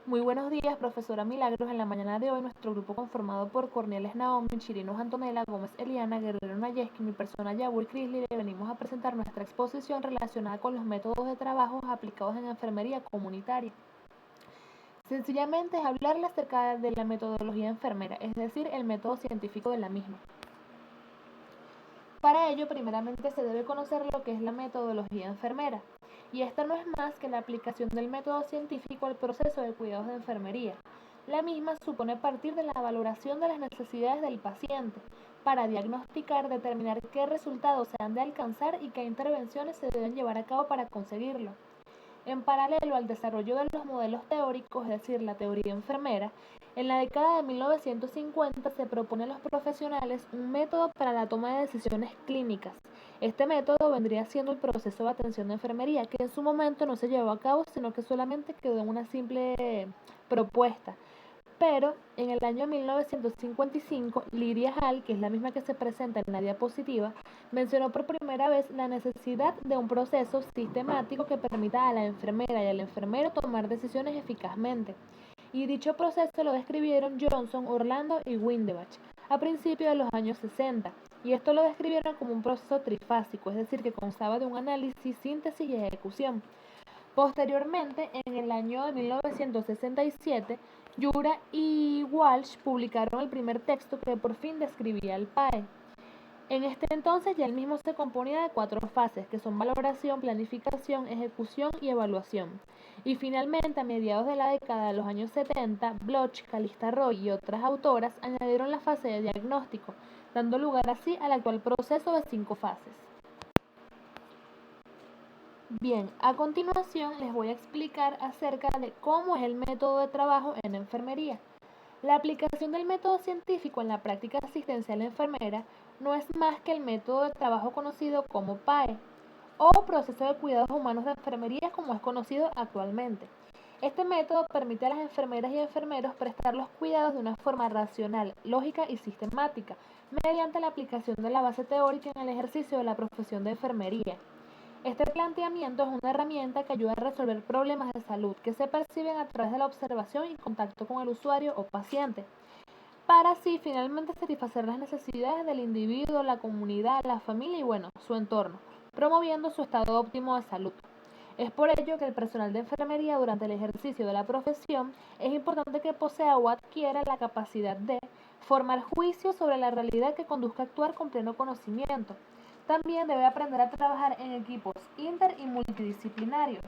Muy buenos días, profesora Milagros. En la mañana de hoy, nuestro grupo conformado por Corneles Naomi, Chirinos Antonella, Gómez Eliana, Guerrero Nayeski y mi persona Yabur Crisley, le venimos a presentar nuestra exposición relacionada con los métodos de trabajo aplicados en enfermería comunitaria. Sencillamente es hablarle acerca de la metodología enfermera, es decir, el método científico de la misma. Para ello, primeramente se debe conocer lo que es la metodología enfermera, y esta no es más que la aplicación del método científico al proceso de cuidados de enfermería. La misma supone partir de la valoración de las necesidades del paciente para diagnosticar, determinar qué resultados se han de alcanzar y qué intervenciones se deben llevar a cabo para conseguirlo. En paralelo al desarrollo de los modelos teóricos, es decir, la teoría enfermera, en la década de 1950 se propone a los profesionales un método para la toma de decisiones clínicas. Este método vendría siendo el proceso de atención de enfermería, que en su momento no se llevó a cabo, sino que solamente quedó en una simple propuesta. Pero en el año 1955, Lydia Hall, que es la misma que se presenta en la diapositiva, mencionó por primera vez la necesidad de un proceso sistemático que permita a la enfermera y al enfermero tomar decisiones eficazmente. Y dicho proceso lo describieron Johnson, Orlando y Windebach a principios de los años 60. Y esto lo describieron como un proceso trifásico, es decir, que constaba de un análisis, síntesis y ejecución. Posteriormente, en el año de 1967, Yura y Walsh publicaron el primer texto que por fin describía el PAE. En este entonces ya el mismo se componía de 4 fases, que son valoración, planificación, ejecución y evaluación. Y finalmente, a mediados de la década de los años 70, Bloch, Calista Roy y otras autoras añadieron la fase de diagnóstico, dando lugar así al actual proceso de 5 fases. Bien, a continuación les voy a explicar acerca de cómo es el método de trabajo en enfermería. La aplicación del método científico en la práctica asistencial enfermera no es más que el método de trabajo conocido como PAE o proceso de cuidados humanos de enfermería como es conocido actualmente. Este método permite a las enfermeras y enfermeros prestar los cuidados de una forma racional, lógica y sistemática, mediante la aplicación de la base teórica en el ejercicio de la profesión de enfermería. Este planteamiento es una herramienta que ayuda a resolver problemas de salud que se perciben a través de la observación y contacto con el usuario o paciente, para así finalmente satisfacer las necesidades del individuo, la comunidad, la familia y bueno, su entorno, promoviendo su estado óptimo de salud. Es por ello que el personal de enfermería durante el ejercicio de la profesión es importante que posea o adquiera la capacidad de formar juicios sobre la realidad que conduzca a actuar con pleno conocimiento. También debe aprender a trabajar en equipos inter y multidisciplinarios.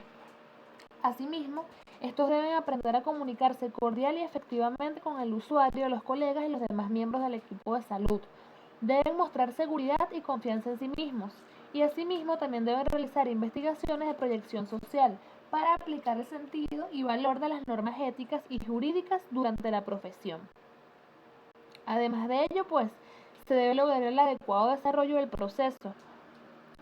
Asimismo, estos deben aprender a comunicarse cordial y efectivamente con el usuario, los colegas y los demás miembros del equipo de salud. Deben mostrar seguridad y confianza en sí mismos. Y asimismo también deben realizar investigaciones de proyección social para aplicar el sentido y valor de las normas éticas y jurídicas durante la profesión. Además de ello, pues, se debe lograr el adecuado desarrollo del proceso,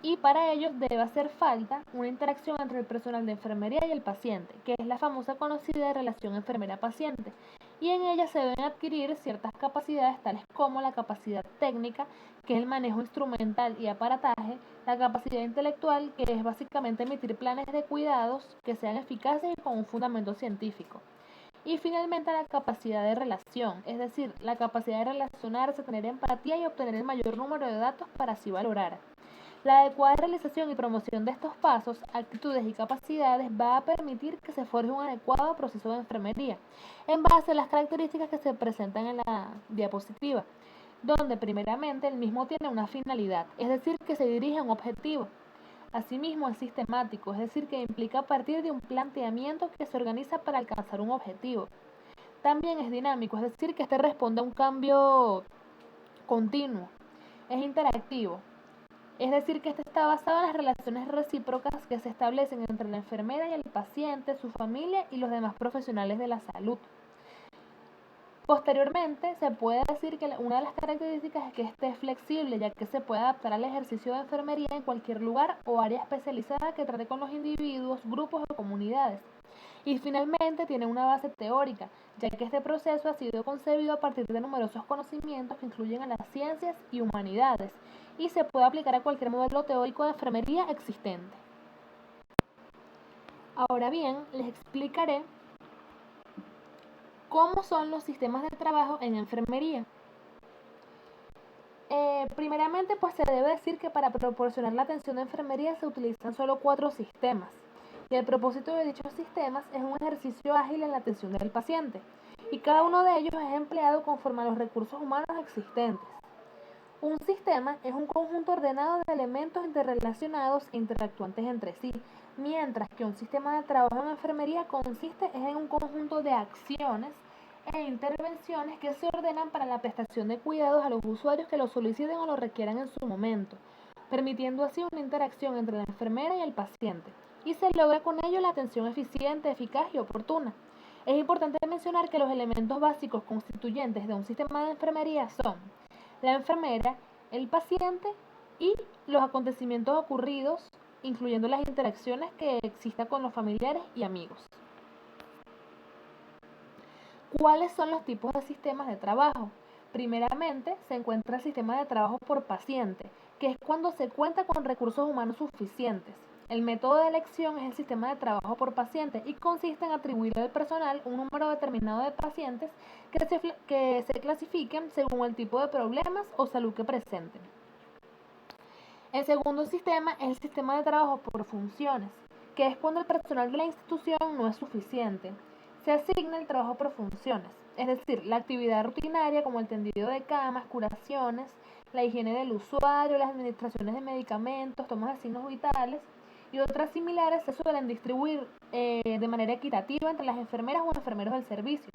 y para ello debe hacer falta una interacción entre el personal de enfermería y el paciente, que es la famosa conocida relación enfermera-paciente, y en ella se deben adquirir ciertas capacidades tales como la capacidad técnica, que es el manejo instrumental y aparataje, la capacidad intelectual, que es básicamente emitir planes de cuidados que sean eficaces y con un fundamento científico. Y finalmente la capacidad de relación, es decir, la capacidad de relacionarse, tener empatía y obtener el mayor número de datos para así valorar. La adecuada realización y promoción de estos pasos, actitudes y capacidades va a permitir que se forje un adecuado proceso de enfermería en base a las características que se presentan en la diapositiva, donde primeramente el mismo tiene una finalidad, es decir, que se dirige a un objetivo. Asimismo es sistemático, es decir, que implica partir de un planteamiento que se organiza para alcanzar un objetivo. También es dinámico, es decir, que este responde a un cambio continuo. Es interactivo, es decir, que este está basado en las relaciones recíprocas que se establecen entre la enfermera y el paciente, su familia y los demás profesionales de la salud. Posteriormente, se puede decir que una de las características es que este es flexible, ya que se puede adaptar al ejercicio de enfermería en cualquier lugar o área especializada que trate con los individuos, grupos o comunidades. Y finalmente tiene una base teórica, ya que este proceso ha sido concebido a partir de numerosos conocimientos que incluyen a las ciencias y humanidades y se puede aplicar a cualquier modelo teórico de enfermería existente. Ahora bien, les explicaré ¿Cómo son los sistemas de trabajo en enfermería? Primeramente, pues se debe decir que para proporcionar la atención de enfermería se utilizan solo 4 sistemas. Y el propósito de dichos sistemas es un ejercicio ágil en la atención del paciente. Y cada uno de ellos es empleado conforme a los recursos humanos existentes. Un sistema es un conjunto ordenado de elementos interrelacionados e interactuantes entre sí, mientras que un sistema de trabajo en enfermería consiste en un conjunto de acciones e intervenciones que se ordenan para la prestación de cuidados a los usuarios que lo soliciten o lo requieran en su momento, permitiendo así una interacción entre la enfermera y el paciente, y se logra con ello la atención eficiente, eficaz y oportuna. Es importante mencionar que los elementos básicos constituyentes de un sistema de enfermería son la enfermera, el paciente y los acontecimientos ocurridos, incluyendo las interacciones que existan con los familiares y amigos. ¿Cuáles son los tipos de sistemas de trabajo? Primeramente, se encuentra el sistema de trabajo por paciente, que es cuando se cuenta con recursos humanos suficientes. El método de elección es el sistema de trabajo por paciente y consiste en atribuir al personal un número determinado de pacientes que se clasifiquen según el tipo de problemas o salud que presenten. El segundo sistema es el sistema de trabajo por funciones, que es cuando el personal de la institución no es suficiente. Se asigna el trabajo por funciones, es decir, la actividad rutinaria como el tendido de camas, curaciones, la higiene del usuario, las administraciones de medicamentos, tomas de signos vitales y otras similares se suelen distribuir de manera equitativa entre las enfermeras o enfermeros del servicio.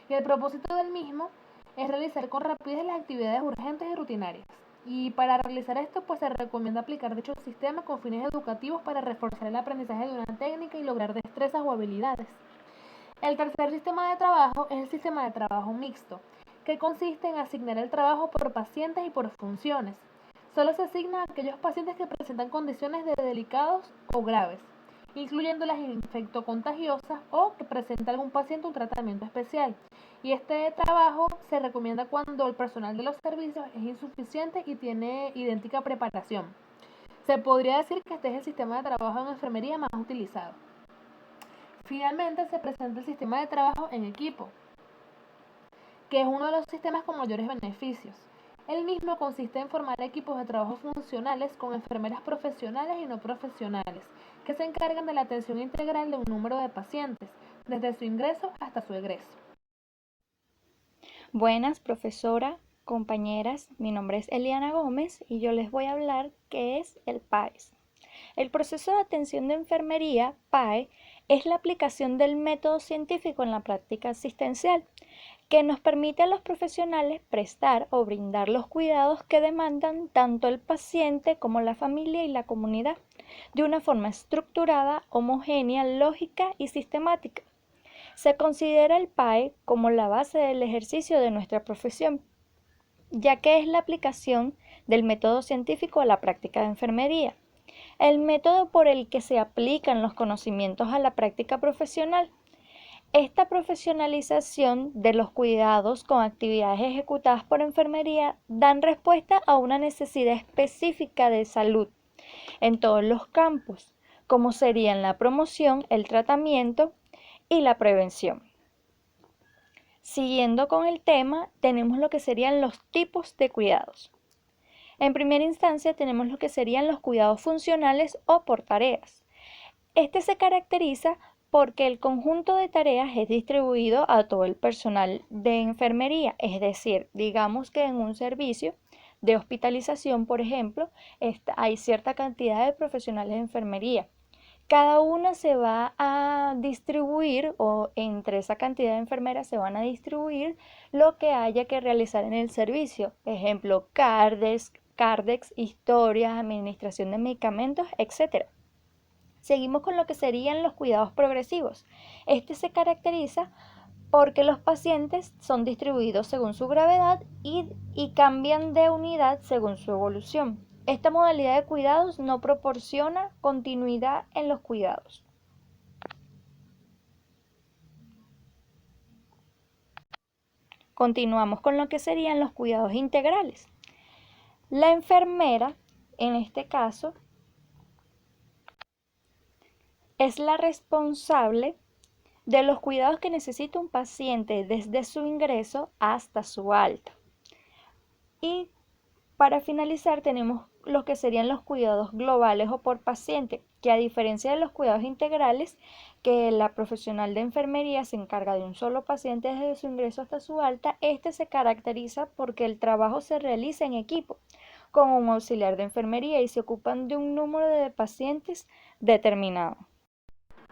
Y el propósito del mismo es realizar con rapidez las actividades urgentes y rutinarias. Y para realizar esto, pues se recomienda aplicar dicho sistema con fines educativos para reforzar el aprendizaje de una técnica y lograr destrezas o habilidades. El tercer sistema de trabajo es el sistema de trabajo mixto, que consiste en asignar el trabajo por pacientes y por funciones. Solo se asigna a aquellos pacientes que presentan condiciones de delicados o graves, incluyendo las infectocontagiosas o que presenta algún paciente un tratamiento especial. Y este trabajo se recomienda cuando el personal de los servicios es insuficiente y tiene idéntica preparación. Se podría decir que este es el sistema de trabajo en enfermería más utilizado. Finalmente se presenta el sistema de trabajo en equipo, que es uno de los sistemas con mayores beneficios. El mismo consiste en formar equipos de trabajo funcionales con enfermeras profesionales y no profesionales, que se encargan de la atención integral de un número de pacientes, desde su ingreso hasta su egreso. Buenas, profesora, compañeras, mi nombre es Eliana Gómez y yo les voy a hablar qué es el PAES. El proceso de atención de enfermería, PAE, es la aplicación del método científico en la práctica asistencial, que nos permite a los profesionales prestar o brindar los cuidados que demandan tanto el paciente como la familia y la comunidad, de una forma estructurada, homogénea, lógica y sistemática. Se considera el PAE como la base del ejercicio de nuestra profesión, ya que es la aplicación del método científico a la práctica de enfermería, el método por el que se aplican los conocimientos a la práctica profesional. Esta profesionalización de los cuidados con actividades ejecutadas por enfermería dan respuesta a una necesidad específica de salud en todos los campos, como serían la promoción, el tratamiento y la prevención. Siguiendo con el tema, tenemos lo que serían los tipos de cuidados. En primera instancia tenemos lo que serían los cuidados funcionales o por tareas. Este se caracteriza porque el conjunto de tareas es distribuido a todo el personal de enfermería, es decir, digamos que en un servicio de hospitalización, por ejemplo, hay cierta cantidad de profesionales de enfermería. Cada una se va a distribuir, o entre esa cantidad de enfermeras se van a distribuir lo que haya que realizar en el servicio. Ejemplo, Cardex, historias, administración de medicamentos, etc. Seguimos con lo que serían los cuidados progresivos. Este se caracteriza porque los pacientes son distribuidos según su gravedad y cambian de unidad según su evolución. Esta modalidad de cuidados no proporciona continuidad en los cuidados. Continuamos con lo que serían los cuidados integrales. La enfermera, en este caso, es la responsable de los cuidados que necesita un paciente desde su ingreso hasta su alta. Y para finalizar tenemos los que serían los cuidados globales o por paciente, que a diferencia de los cuidados integrales, que la profesional de enfermería se encarga de un solo paciente desde su ingreso hasta su alta, este se caracteriza porque el trabajo se realiza en equipo con un auxiliar de enfermería y se ocupan de un número de pacientes determinado.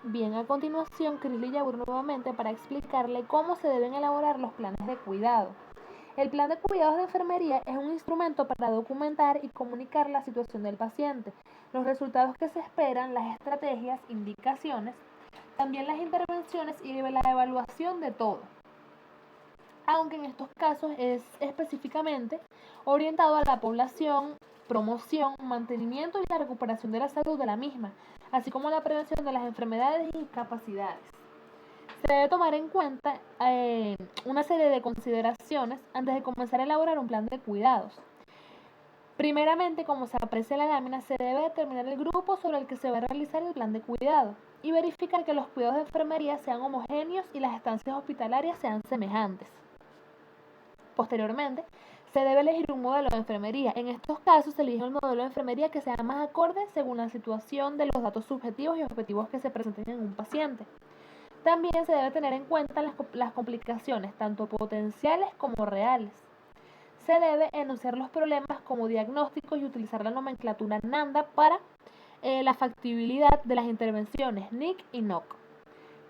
Bien, a continuación, Cris le llamo nuevamente para explicarle cómo se deben elaborar los planes de cuidado. El plan de cuidados de enfermería es un instrumento para documentar y comunicar la situación del paciente, los resultados que se esperan, las estrategias, indicaciones, también las intervenciones y la evaluación de todo. Aunque en estos casos es específicamente orientado a la población, promoción, mantenimiento y la recuperación de la salud de la misma, así como la prevención de las enfermedades y discapacidades. Se debe tomar en cuenta una serie de consideraciones antes de comenzar a elaborar un plan de cuidados. Primeramente, como se aprecia en la lámina, se debe determinar el grupo sobre el que se va a realizar el plan de cuidado y verificar que los cuidados de enfermería sean homogéneos y las estancias hospitalarias sean semejantes. Posteriormente, se debe elegir un modelo de enfermería. En estos casos se elige un modelo de enfermería que sea más acorde según la situación de los datos subjetivos y objetivos que se presenten en un paciente. También se debe tener en cuenta las complicaciones, tanto potenciales como reales. Se debe enunciar los problemas como diagnósticos y utilizar la nomenclatura NANDA para la factibilidad de las intervenciones NIC y NOC.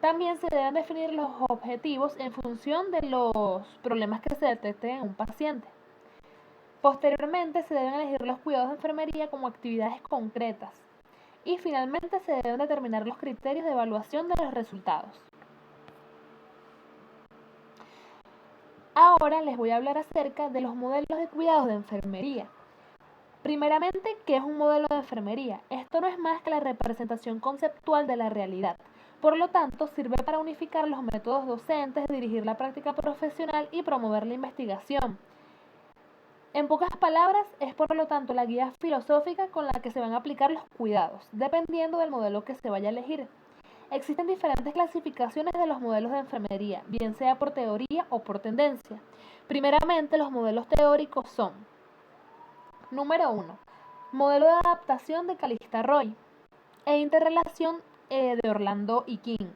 También se deben definir los objetivos en función de los problemas que se detecten en un paciente. Posteriormente se deben elegir los cuidados de enfermería como actividades concretas. Y finalmente se deben determinar los criterios de evaluación de los resultados. Ahora les voy a hablar acerca de los modelos de cuidados de enfermería. Primeramente, ¿qué es un modelo de enfermería? Esto no es más que la representación conceptual de la realidad. Por lo tanto, sirve para unificar los métodos docentes, dirigir la práctica profesional y promover la investigación. En pocas palabras, es por lo tanto la guía filosófica con la que se van a aplicar los cuidados, dependiendo del modelo que se vaya a elegir. Existen diferentes clasificaciones de los modelos de enfermería, bien sea por teoría o por tendencia. Primeramente, los modelos teóricos son: número 1, modelo de adaptación de Calista Roy e interrelación de Orlando y King.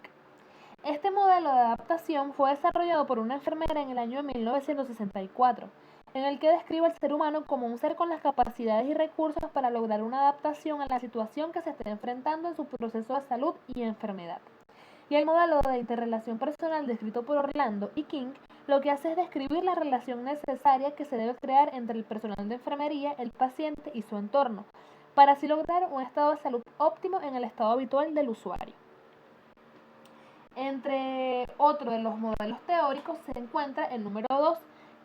Este modelo de adaptación fue desarrollado por una enfermera en el año 1964, en el que describe al ser humano como un ser con las capacidades y recursos para lograr una adaptación a la situación que se esté enfrentando en su proceso de salud y enfermedad. Y el modelo de interrelación personal descrito por Orlando y King lo que hace es describir la relación necesaria que se debe crear entre el personal de enfermería, el paciente y su entorno, para así lograr un estado de salud óptimo en el estado habitual del usuario. Entre otros de los modelos teóricos se encuentra el número 2,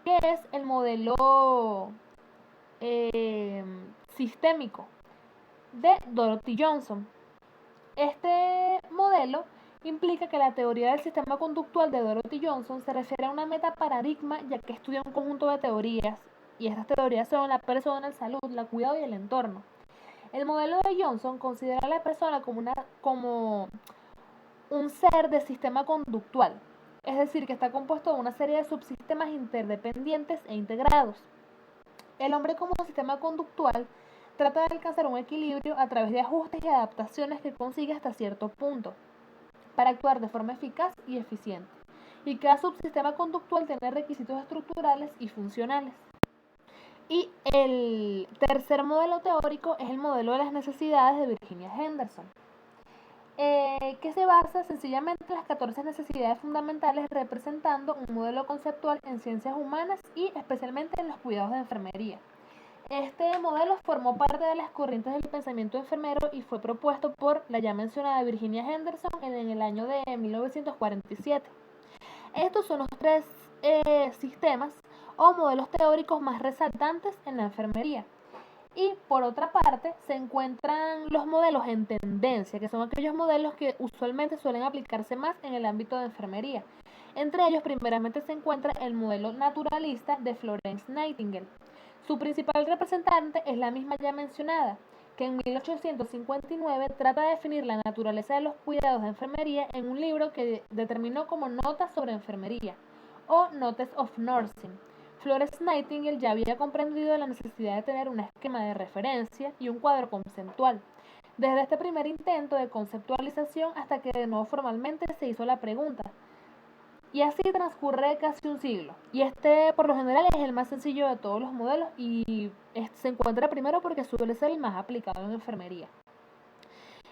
que es el modelo sistémico de Dorothy Johnson. Este modelo implica que la teoría del sistema conductual de Dorothy Johnson se refiere a una metaparadigma, ya que estudia un conjunto de teorías, y estas teorías son la persona, la salud, la cuidado y el entorno. El modelo de Johnson considera a la persona como un ser de sistema conductual, es decir, que está compuesto de una serie de subsistemas interdependientes e integrados. El hombre como sistema conductual trata de alcanzar un equilibrio a través de ajustes y adaptaciones que consigue hasta cierto punto, para actuar de forma eficaz y eficiente. Y cada subsistema conductual tiene requisitos estructurales y funcionales. Y el tercer modelo teórico es el modelo de las necesidades de Virginia Henderson, que se basa sencillamente en las 14 necesidades fundamentales, representando un modelo conceptual en ciencias humanas y especialmente en los cuidados de enfermería. Este modelo formó parte de las corrientes del pensamiento enfermero y fue propuesto por la ya mencionada Virginia Henderson en el año de 1947. Estos son los tres sistemas o modelos teóricos más resaltantes en la enfermería. Y por otra parte se encuentran los modelos en tendencia, que son aquellos modelos que usualmente suelen aplicarse más en el ámbito de enfermería. Entre ellos primeramente se encuentra el modelo naturalista de Florence Nightingale. Su principal representante es la misma ya mencionada, que en 1859 trata de definir la naturaleza de los cuidados de enfermería en un libro que determinó como Notas sobre Enfermería o Notes of Nursing. Florence Nightingale ya había comprendido la necesidad de tener un esquema de referencia y un cuadro conceptual. Desde este primer intento de conceptualización hasta que de nuevo formalmente se hizo la pregunta. Y así transcurre casi un siglo. Y este, por lo general, es el más sencillo de todos los modelos y se encuentra primero porque suele ser el más aplicado en enfermería.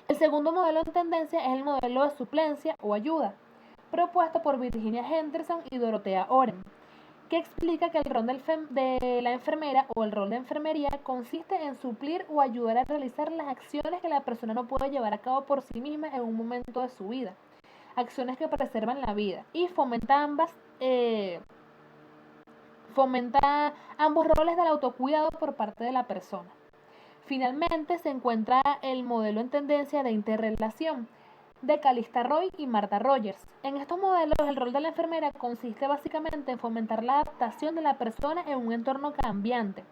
El segundo modelo en tendencia es el modelo de suplencia o ayuda, propuesto por Virginia Henderson y Dorothea Oren, que explica que el rol de la enfermera o el rol de enfermería consiste en suplir o ayudar a realizar las acciones que la persona no puede llevar a cabo por sí misma en un momento de su vida, acciones que preservan la vida y fomenta ambos roles del autocuidado por parte de la persona. Finalmente se encuentra el modelo en tendencia de interrelación de Calista Roy y Martha Rogers. En estos modelos el rol de la enfermera consiste básicamente en fomentar la adaptación de la persona en un entorno cambiante,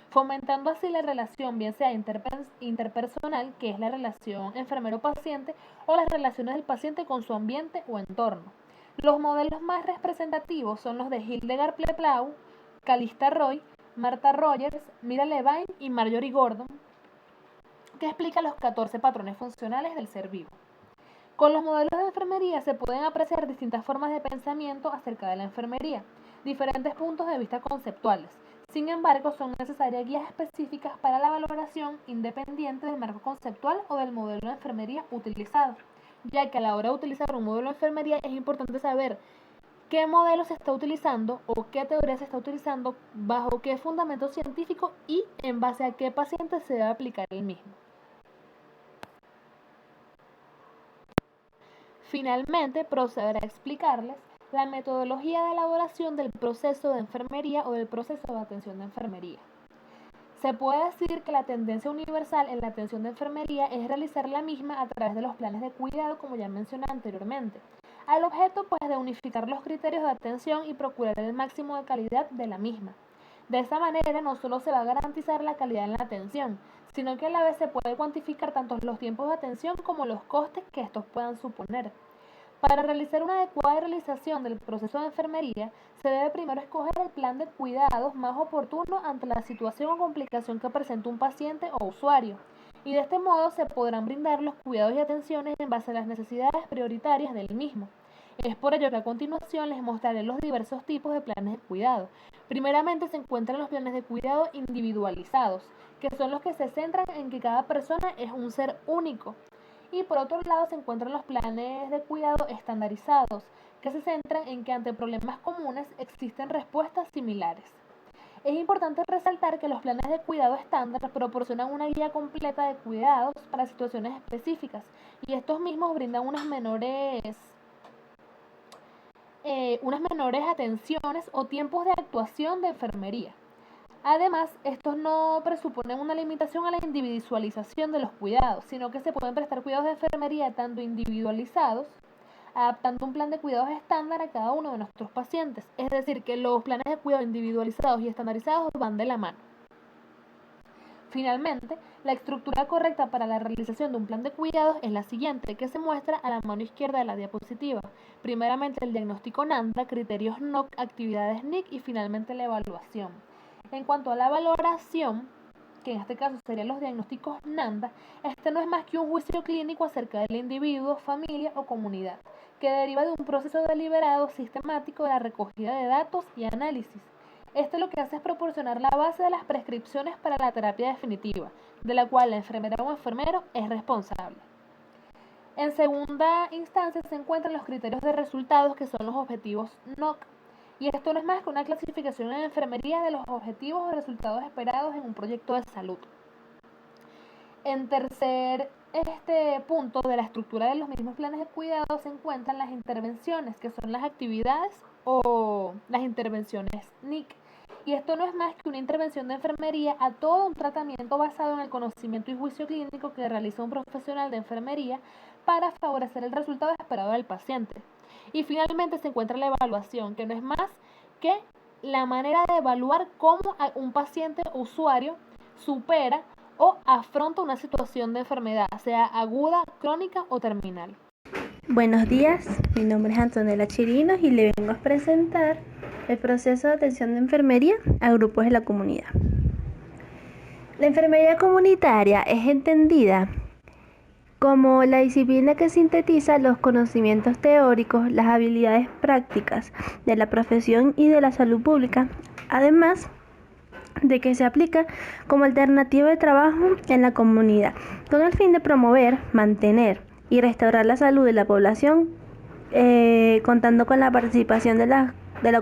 fomentando así la relación bien sea interpersonal, que es la relación enfermero-paciente, o las relaciones del paciente con su ambiente o entorno. Los modelos más representativos son los de Hildegard Pleplau, Calista Roy, Martha Rogers, Mira Levine y Marjorie Gordon, que explica los 14 patrones funcionales del ser vivo. Con los modelos de enfermería se pueden apreciar distintas formas de pensamiento acerca de la enfermería, diferentes puntos de vista conceptuales. Sin embargo, son necesarias guías específicas para la valoración independiente del marco conceptual o del modelo de enfermería utilizado, ya que a la hora de utilizar un modelo de enfermería es importante saber qué modelo se está utilizando o qué teoría se está utilizando, bajo qué fundamento científico y en base a qué paciente se debe aplicar el mismo. Finalmente, procederé a explicarles la metodología de elaboración del proceso de enfermería o del proceso de atención de enfermería. Se puede decir que la tendencia universal en la atención de enfermería es realizar la misma a través de los planes de cuidado, como ya mencioné anteriormente, al objeto pues de unificar los criterios de atención y procurar el máximo de calidad de la misma. De esa manera no solo se va a garantizar la calidad en la atención, sino que a la vez se puede cuantificar tanto los tiempos de atención como los costes que estos puedan suponer. Para realizar una adecuada realización del proceso de enfermería, se debe primero escoger el plan de cuidados más oportuno ante la situación o complicación que presenta un paciente o usuario, y de este modo se podrán brindar los cuidados y atenciones en base a las necesidades prioritarias del mismo. Es por ello que a continuación les mostraré los diversos tipos de planes de cuidado. Primeramente se encuentran los planes de cuidado individualizados, que son los que se centran en que cada persona es un ser único. Y por otro lado se encuentran los planes de cuidado estandarizados, que se centran en que ante problemas comunes existen respuestas similares. Es importante resaltar que los planes de cuidado estándar proporcionan una guía completa de cuidados para situaciones específicas y estos mismos brindan unas menores atenciones o tiempos de actuación de enfermería. Además, estos no presuponen una limitación a la individualización de los cuidados, sino que se pueden prestar cuidados de enfermería tanto individualizados, adaptando un plan de cuidados estándar a cada uno de nuestros pacientes. Es decir, que los planes de cuidado individualizados y estandarizados van de la mano. Finalmente, la estructura correcta para la realización de un plan de cuidados es la siguiente, que se muestra a la mano izquierda de la diapositiva. Primeramente el diagnóstico NANDA, criterios NOC, actividades NIC y finalmente la evaluación. En cuanto a la valoración, que en este caso serían los diagnósticos NANDA, este no es más que un juicio clínico acerca del individuo, familia o comunidad, que deriva de un proceso deliberado sistemático de la recogida de datos y análisis. Esto lo que hace es proporcionar la base de las prescripciones para la terapia definitiva, de la cual la enfermera o enfermero es responsable. En segunda instancia se encuentran los criterios de resultados, que son los objetivos NOC. Y esto no es más que una clasificación en enfermería de los objetivos o resultados esperados en un proyecto de salud. En tercer punto de la estructura de los mismos planes de cuidado se encuentran las intervenciones, que son las actividades o las intervenciones NIC. Y esto no es más que una intervención de enfermería a todo un tratamiento basado en el conocimiento y juicio clínico que realiza un profesional de enfermería para favorecer el resultado esperado del paciente. Y finalmente se encuentra la evaluación, que no es más que la manera de evaluar cómo un paciente o usuario supera o afronta una situación de enfermedad, sea aguda, crónica o terminal. Buenos días, mi nombre es Antonella Chirinos y le vengo a presentar el proceso de atención de enfermería a grupos de la comunidad. La enfermería comunitaria es entendida como la disciplina que sintetiza los conocimientos teóricos, las habilidades prácticas de la profesión y de la salud pública, además de que se aplica como alternativa de trabajo en la comunidad, con el fin de promover, mantener y restaurar la salud de la población, contando con la participación de la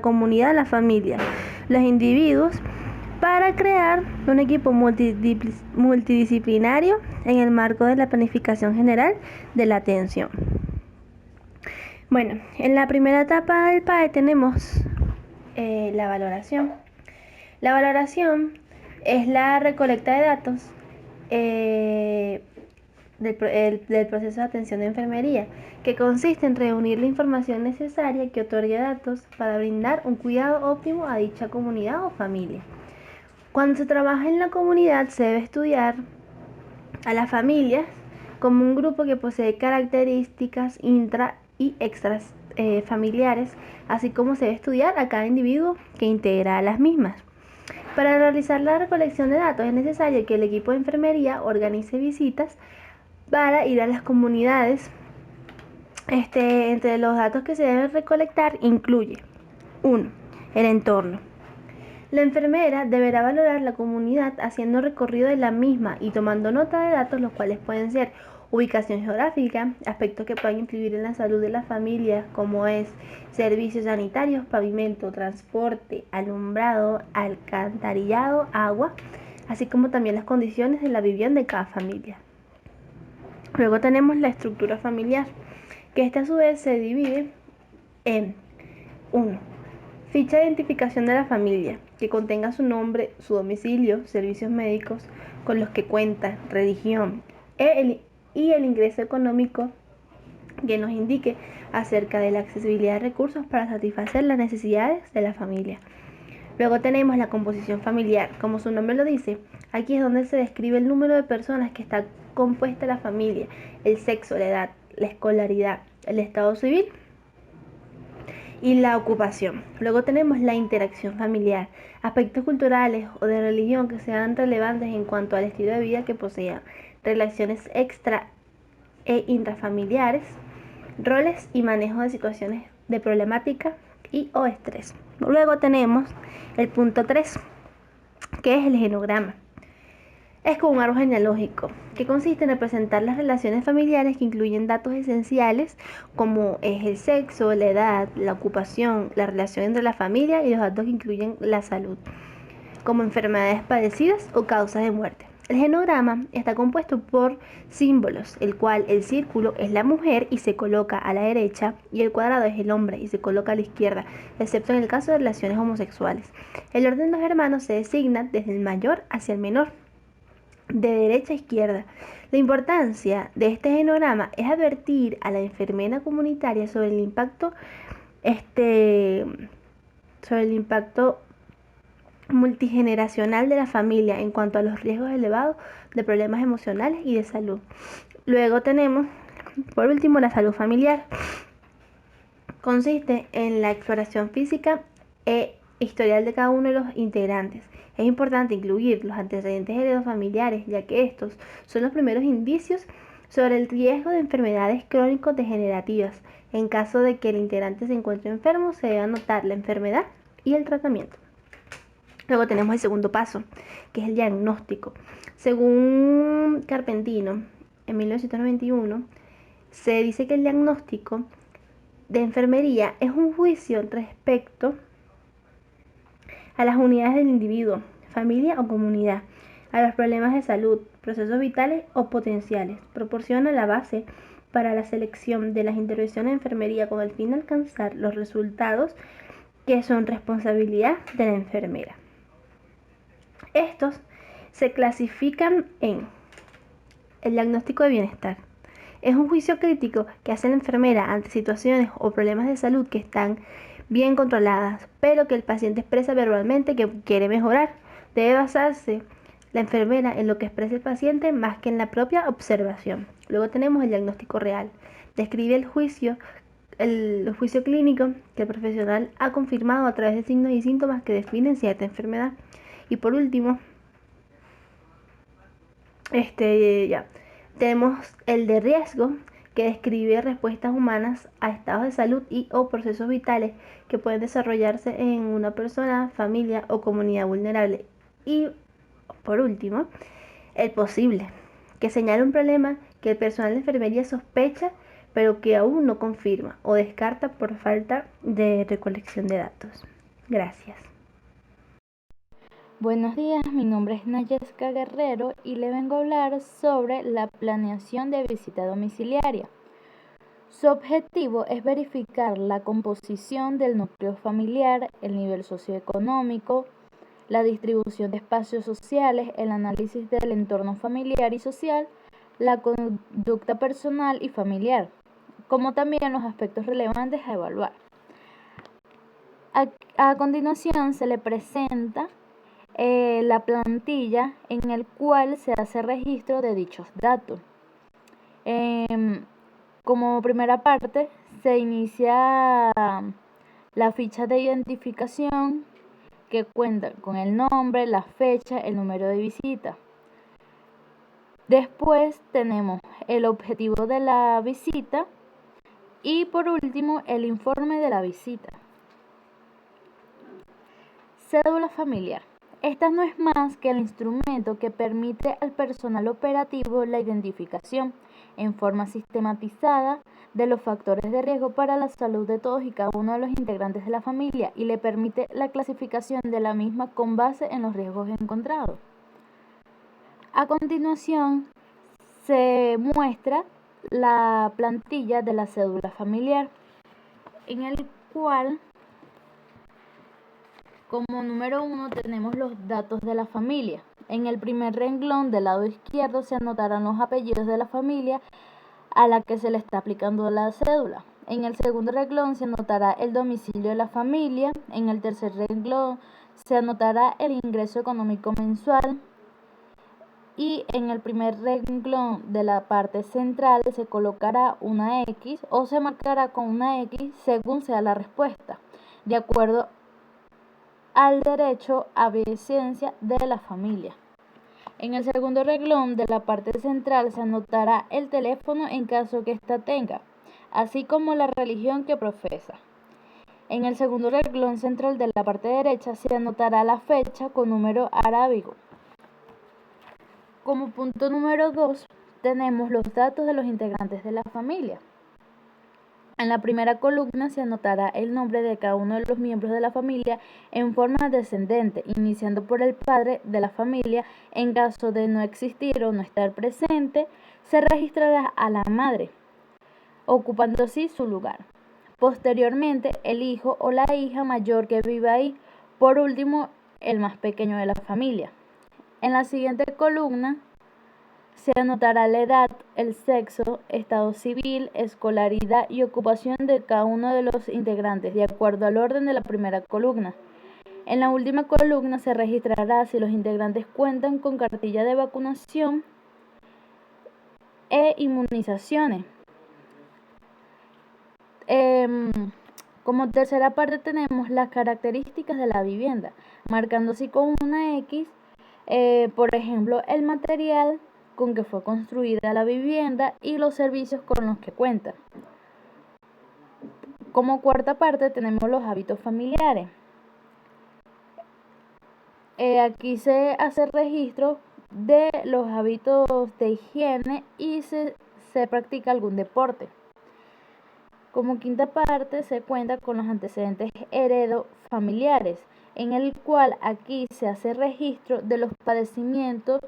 comunidad, la familia, los individuos, para crear un equipo multidisciplinario en el marco de la planificación general de la atención. Bueno, en la primera etapa del PAE tenemos la valoración. La valoración es la recolecta de datos del proceso de atención de enfermería, que consiste en reunir la información necesaria que otorgue datos para brindar un cuidado óptimo a dicha comunidad o familia. Cuando se trabaja en la comunidad, se debe estudiar a las familias como un grupo que posee características intra y extras familiares, así como se debe estudiar a cada individuo que integra a las mismas. Para realizar la recolección de datos es necesario que el equipo de enfermería organice visitas para ir a las comunidades. Entre los datos que se deben recolectar incluye 1. El entorno. La enfermera deberá valorar la comunidad haciendo recorrido de la misma y tomando nota de datos, los cuales pueden ser ubicación geográfica, aspectos que puedan influir en la salud de la familia, como es servicios sanitarios, pavimento, transporte, alumbrado, alcantarillado, agua, así como también las condiciones de la vivienda de cada familia. Luego tenemos la estructura familiar, que esta a su vez se divide en 1. Ficha de identificación de la familia, que contenga su nombre, su domicilio, servicios médicos con los que cuenta, religión y el ingreso económico que nos indique acerca de la accesibilidad de recursos para satisfacer las necesidades de la familia. Luego tenemos la composición familiar. Como su nombre lo dice, aquí es donde se describe el número de personas que está compuesta la familia, el sexo, la edad, la escolaridad, el estado civil y la ocupación. Luego tenemos la interacción familiar, aspectos culturales o de religión que sean relevantes en cuanto al estilo de vida que posean, relaciones extra e intrafamiliares, roles y manejo de situaciones de problemática y o estrés. Luego tenemos el punto 3, que es el genograma. Es como un árbol genealógico, que consiste en representar las relaciones familiares que incluyen datos esenciales como es el sexo, la edad, la ocupación, la relación entre la familia y los datos que incluyen la salud, como enfermedades padecidas o causas de muerte. El genograma está compuesto por símbolos, el cual el círculo es la mujer y se coloca a la derecha, y el cuadrado es el hombre y se coloca a la izquierda, excepto en el caso de relaciones homosexuales. El orden de los hermanos se designa desde el mayor hacia el menor, de derecha a izquierda. La importancia de este genograma es advertir a la enfermera comunitaria sobre el impacto multigeneracional de la familia en cuanto a los riesgos elevados de problemas emocionales y de salud. Luego tenemos, por último, la salud familiar. Consiste en la exploración física e historial de cada uno de los integrantes. Es importante incluir los antecedentes heredofamiliares, ya que estos son los primeros indicios sobre el riesgo de enfermedades crónico-degenerativas. En caso de que el integrante se encuentre enfermo, se debe anotar la enfermedad y el tratamiento. Luego tenemos el segundo paso, que es el diagnóstico. Según Carpentino, en 1991, se dice que el diagnóstico de enfermería es un juicio respecto a las unidades del individuo, familia o comunidad, a los problemas de salud, procesos vitales o potenciales. Proporciona la base para la selección de las intervenciones de enfermería con el fin de alcanzar los resultados que son responsabilidad de la enfermera. Estos se clasifican en el diagnóstico de bienestar. Es un juicio crítico que hace la enfermera ante situaciones o problemas de salud que están bien controladas, pero que el paciente expresa verbalmente que quiere mejorar. Debe basarse la enfermera en lo que expresa el paciente más que en la propia observación. Luego tenemos el diagnóstico real. Describe el juicio clínico que el profesional ha confirmado a través de signos y síntomas que definen cierta enfermedad. Y por último, tenemos el de riesgo, que describe respuestas humanas a estados de salud y o procesos vitales que pueden desarrollarse en una persona, familia o comunidad vulnerable. Y por último, el posible, que señala un problema que el personal de enfermería sospecha pero que aún no confirma o descarta por falta de recolección de datos. Gracias. Buenos días, mi nombre es Nayesca Guerrero y le vengo a hablar sobre la planeación de visita domiciliaria. Su objetivo es verificar la composición del núcleo familiar, el nivel socioeconómico, la distribución de espacios sociales, el análisis del entorno familiar y social, la conducta personal y familiar, como también los aspectos relevantes a evaluar. A continuación se le presenta la plantilla en el cual se hace registro de dichos datos. Como primera parte se inicia la ficha de identificación que cuenta con el nombre, la fecha, el número de visita. Después tenemos el objetivo de la visita y por último el informe de la visita. Cédula familiar. Esta no es más que el instrumento que permite al personal operativo la identificación en forma sistematizada de los factores de riesgo para la salud de todos y cada uno de los integrantes de la familia y le permite la clasificación de la misma con base en los riesgos encontrados. A continuación se muestra la plantilla de la cédula familiar, en el cual como número 1 tenemos los datos de la familia. En el primer renglón del lado izquierdo se anotarán los apellidos de la familia a la que se le está aplicando la cédula. En el segundo renglón se anotará el domicilio de la familia. En el tercer renglón se anotará el ingreso económico mensual. Y en el primer renglón de la parte central se colocará una X o se marcará con una X según sea la respuesta, de acuerdo al derecho a vigencia de la familia. En el segundo renglón de la parte central se anotará el teléfono en caso que ésta tenga, así como la religión que profesa. En el segundo renglón central de la parte derecha se anotará la fecha con número arábigo. Como punto número 2 tenemos los datos de los integrantes de la familia. En la primera columna se anotará el nombre de cada uno de los miembros de la familia en forma descendente, iniciando por el padre de la familia. En caso de no existir o no estar presente, se registrará a la madre, ocupando así su lugar. Posteriormente, el hijo o la hija mayor que vive ahí. Por último, el más pequeño de la familia. En la siguiente columna se anotará la edad, el sexo, estado civil, escolaridad y ocupación de cada uno de los integrantes, de acuerdo al orden de la primera columna. En la última columna se registrará si los integrantes cuentan con cartilla de vacunación e inmunizaciones. Como tercera parte tenemos las características de la vivienda, marcando así con una X, por ejemplo, el material con que fue construida la vivienda y los servicios con los que cuenta. Como cuarta parte tenemos los hábitos familiares. Aquí se hace registro de los hábitos de higiene y se practica algún deporte. Como quinta parte se cuenta con los antecedentes heredofamiliares, en el cual aquí se hace registro de los padecimientos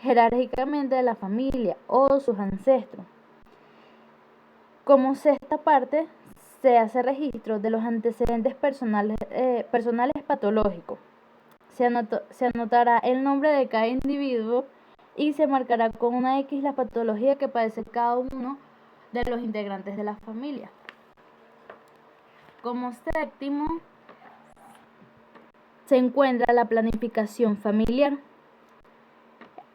jerárquicamente de la familia o sus ancestros. Como sexta parte se hace registro de los antecedentes personales patológicos. Se anotará el nombre de cada individuo y se marcará con una X la patología que padece cada uno de los integrantes de la familia. Como séptimo se encuentra la planificación familiar.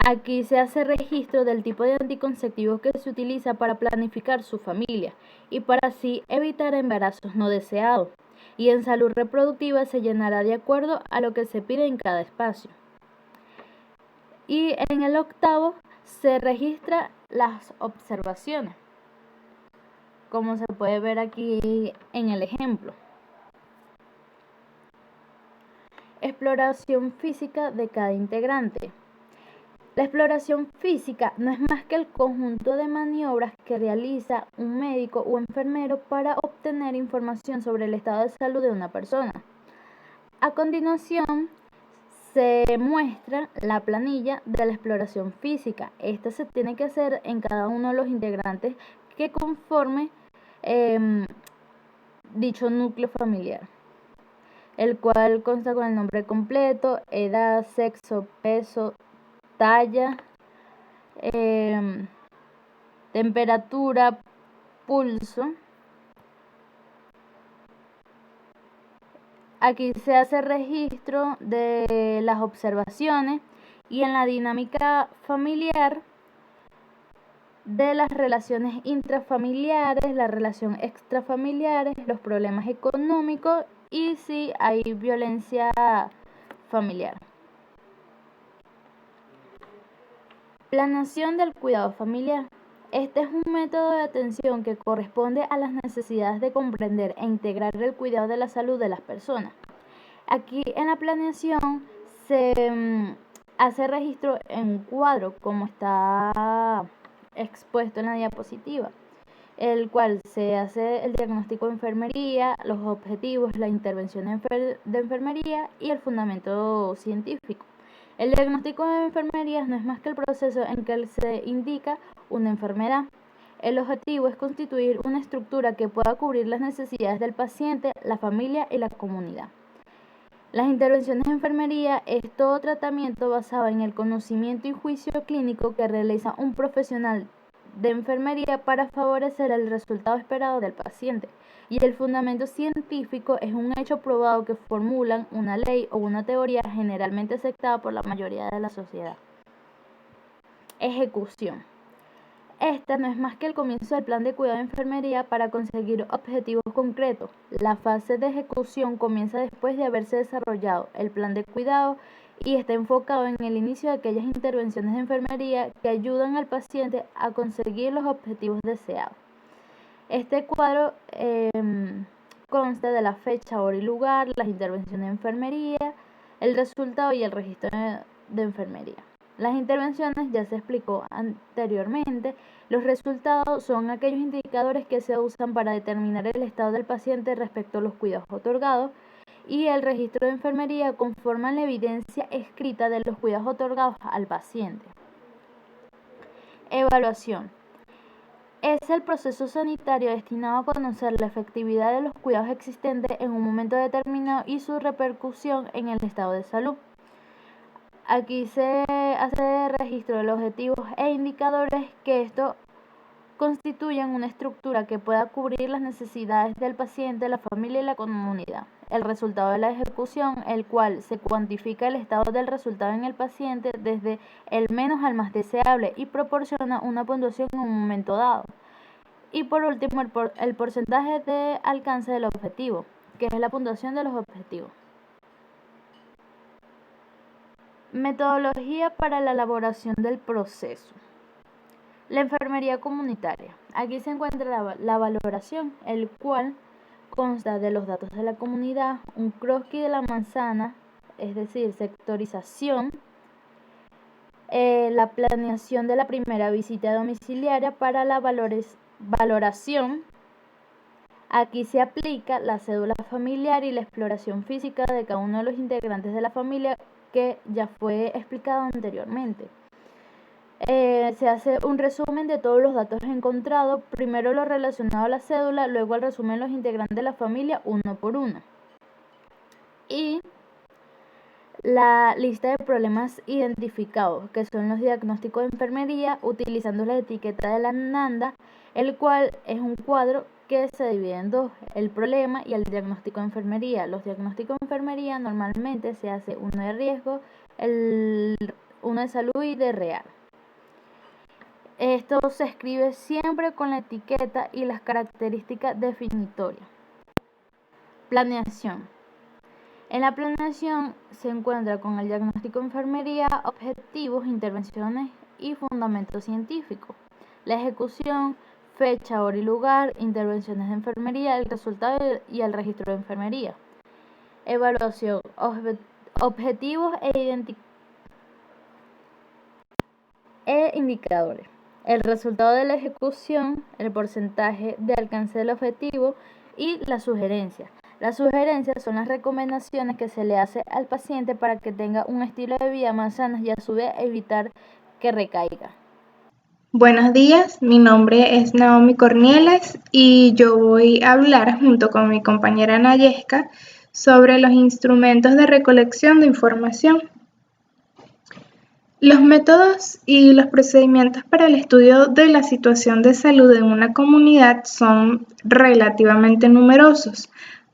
Aquí se hace registro del tipo de anticonceptivos que se utiliza para planificar su familia y para así evitar embarazos no deseados. Y en salud reproductiva se llenará de acuerdo a lo que se pide en cada espacio. Y en el octavo se registra las observaciones, como se puede ver aquí en el ejemplo. Exploración física de cada integrante. La exploración física no es más que el conjunto de maniobras que realiza un médico o enfermero para obtener información sobre el estado de salud de una persona. A continuación, se muestra la planilla de la exploración física. Esta se tiene que hacer en cada uno de los integrantes que conforme dicho núcleo familiar, el cual consta con el nombre completo, edad, sexo, peso, talla, temperatura, pulso. Aquí se hace registro de las observaciones y en la dinámica familiar de las relaciones intrafamiliares, la relación extrafamiliares, los problemas económicos y si hay violencia familiar. Planeación del cuidado familiar. Este es un método de atención que corresponde a las necesidades de comprender e integrar el cuidado de la salud de las personas. Aquí en la planeación se hace registro en un cuadro, como está expuesto en la diapositiva, el cual se hace el diagnóstico de enfermería, los objetivos, la intervención de enfermería y el fundamento científico. El diagnóstico de enfermería no es más que el proceso en que se indica una enfermedad. El objetivo es constituir una estructura que pueda cubrir las necesidades del paciente, la familia y la comunidad. Las intervenciones de enfermería es todo tratamiento basado en el conocimiento y juicio clínico que realiza un profesional de enfermería para favorecer el resultado esperado del paciente. Y el fundamento científico es un hecho probado que formulan una ley o una teoría generalmente aceptada por la mayoría de la sociedad. Ejecución. Esta no es más que el comienzo del plan de cuidado de enfermería para conseguir objetivos concretos. La fase de ejecución comienza después de haberse desarrollado el plan de cuidado y está enfocado en el inicio de aquellas intervenciones de enfermería que ayudan al paciente a conseguir los objetivos deseados. Este cuadro consta de la fecha, hora y lugar, las intervenciones de enfermería, el resultado y el registro de enfermería. Las intervenciones ya se explicó anteriormente. Los resultados son aquellos indicadores que se usan para determinar el estado del paciente respecto a los cuidados otorgados, y el registro de enfermería conforman la evidencia escrita de los cuidados otorgados al paciente. Evaluación. Es el proceso sanitario destinado a conocer la efectividad de los cuidados existentes en un momento determinado y su repercusión en el estado de salud. Aquí se hace registro de los objetivos e indicadores que esto constituyen una estructura que pueda cubrir las necesidades del paciente, la familia y la comunidad. El resultado de la ejecución, el cual se cuantifica el estado del resultado en el paciente desde el menos al más deseable y proporciona una puntuación en un momento dado. Y por último, el porcentaje de alcance del objetivo, que es la puntuación de los objetivos. Metodología para la elaboración del proceso. La enfermería comunitaria. Aquí se encuentra la valoración, el cual consta de los datos de la comunidad, un croquis de la manzana, es decir, sectorización, la planeación de la primera visita domiciliaria para la valoración. Aquí se aplica la cédula familiar y la exploración física de cada uno de los integrantes de la familia, que ya fue explicado anteriormente. Se hace un resumen de todos los datos encontrados, primero lo relacionado a la cédula, luego el resumen de los integrantes de la familia uno por uno. Y la lista de problemas identificados, que son los diagnósticos de enfermería, utilizando la etiqueta de la NANDA, el cual es un cuadro que se divide en dos, el problema y el diagnóstico de enfermería. Los diagnósticos de enfermería normalmente se hace uno de riesgo, uno de salud y de real. Esto se escribe siempre con la etiqueta y las características definitorias. Planeación. En la planeación se encuentra con el diagnóstico de enfermería, objetivos, intervenciones y fundamentos científicos. La ejecución, fecha, hora y lugar, intervenciones de enfermería, el resultado y el registro de enfermería. Evaluación, objetivos e indicadores. El resultado de la ejecución, el porcentaje de alcance del objetivo y las sugerencias. Las sugerencias son las recomendaciones que se le hace al paciente para que tenga un estilo de vida más sano y a su vez evitar que recaiga. Buenos días, mi nombre es Naomi Cornieles y yo voy a hablar junto con mi compañera Nayesca sobre los instrumentos de recolección de información. Los métodos y los procedimientos para el estudio de la situación de salud en una comunidad son relativamente numerosos,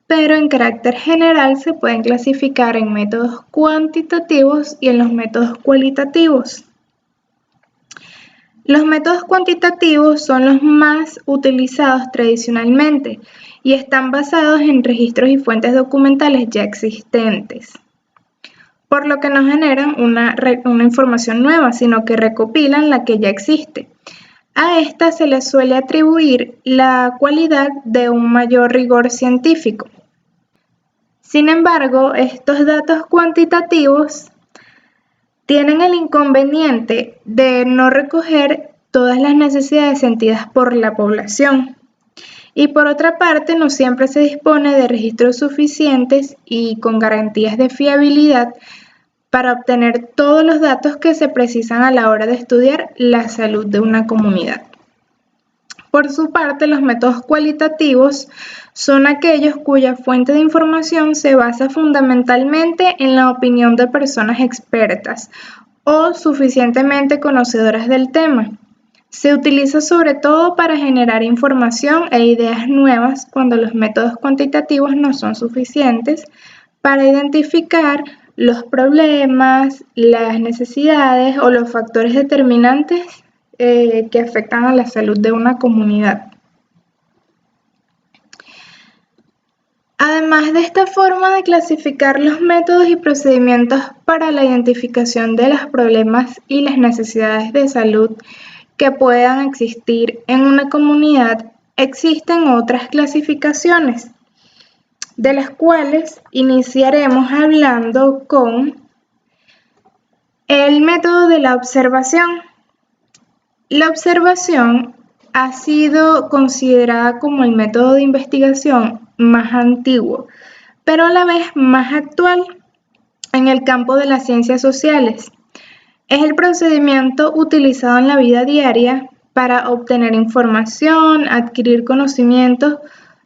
pero en carácter general se pueden clasificar en métodos cuantitativos y en los métodos cualitativos. Los métodos cuantitativos son los más utilizados tradicionalmente y están basados en registros y fuentes documentales ya existentes, por lo que no generan una información nueva, sino que recopilan la que ya existe. A esta se le suele atribuir la cualidad de un mayor rigor científico. Sin embargo, estos datos cuantitativos tienen el inconveniente de no recoger todas las necesidades sentidas por la población. Y por otra parte, no siempre se dispone de registros suficientes y con garantías de fiabilidad para obtener todos los datos que se precisan a la hora de estudiar la salud de una comunidad. Por su parte, los métodos cualitativos son aquellos cuya fuente de información se basa fundamentalmente en la opinión de personas expertas o suficientemente conocedoras del tema. Se utiliza sobre todo para generar información e ideas nuevas cuando los métodos cuantitativos no son suficientes para identificar los problemas, las necesidades o los factores determinantes que afectan a la salud de una comunidad. Además de esta forma de clasificar los métodos y procedimientos para la identificación de los problemas y las necesidades de salud que puedan existir en una comunidad, existen otras clasificaciones, de las cuales iniciaremos hablando con el método de la observación. La observación ha sido considerada como el método de investigación más antiguo, pero a la vez más actual en el campo de las ciencias sociales. Es el procedimiento utilizado en la vida diaria para obtener información, adquirir conocimientos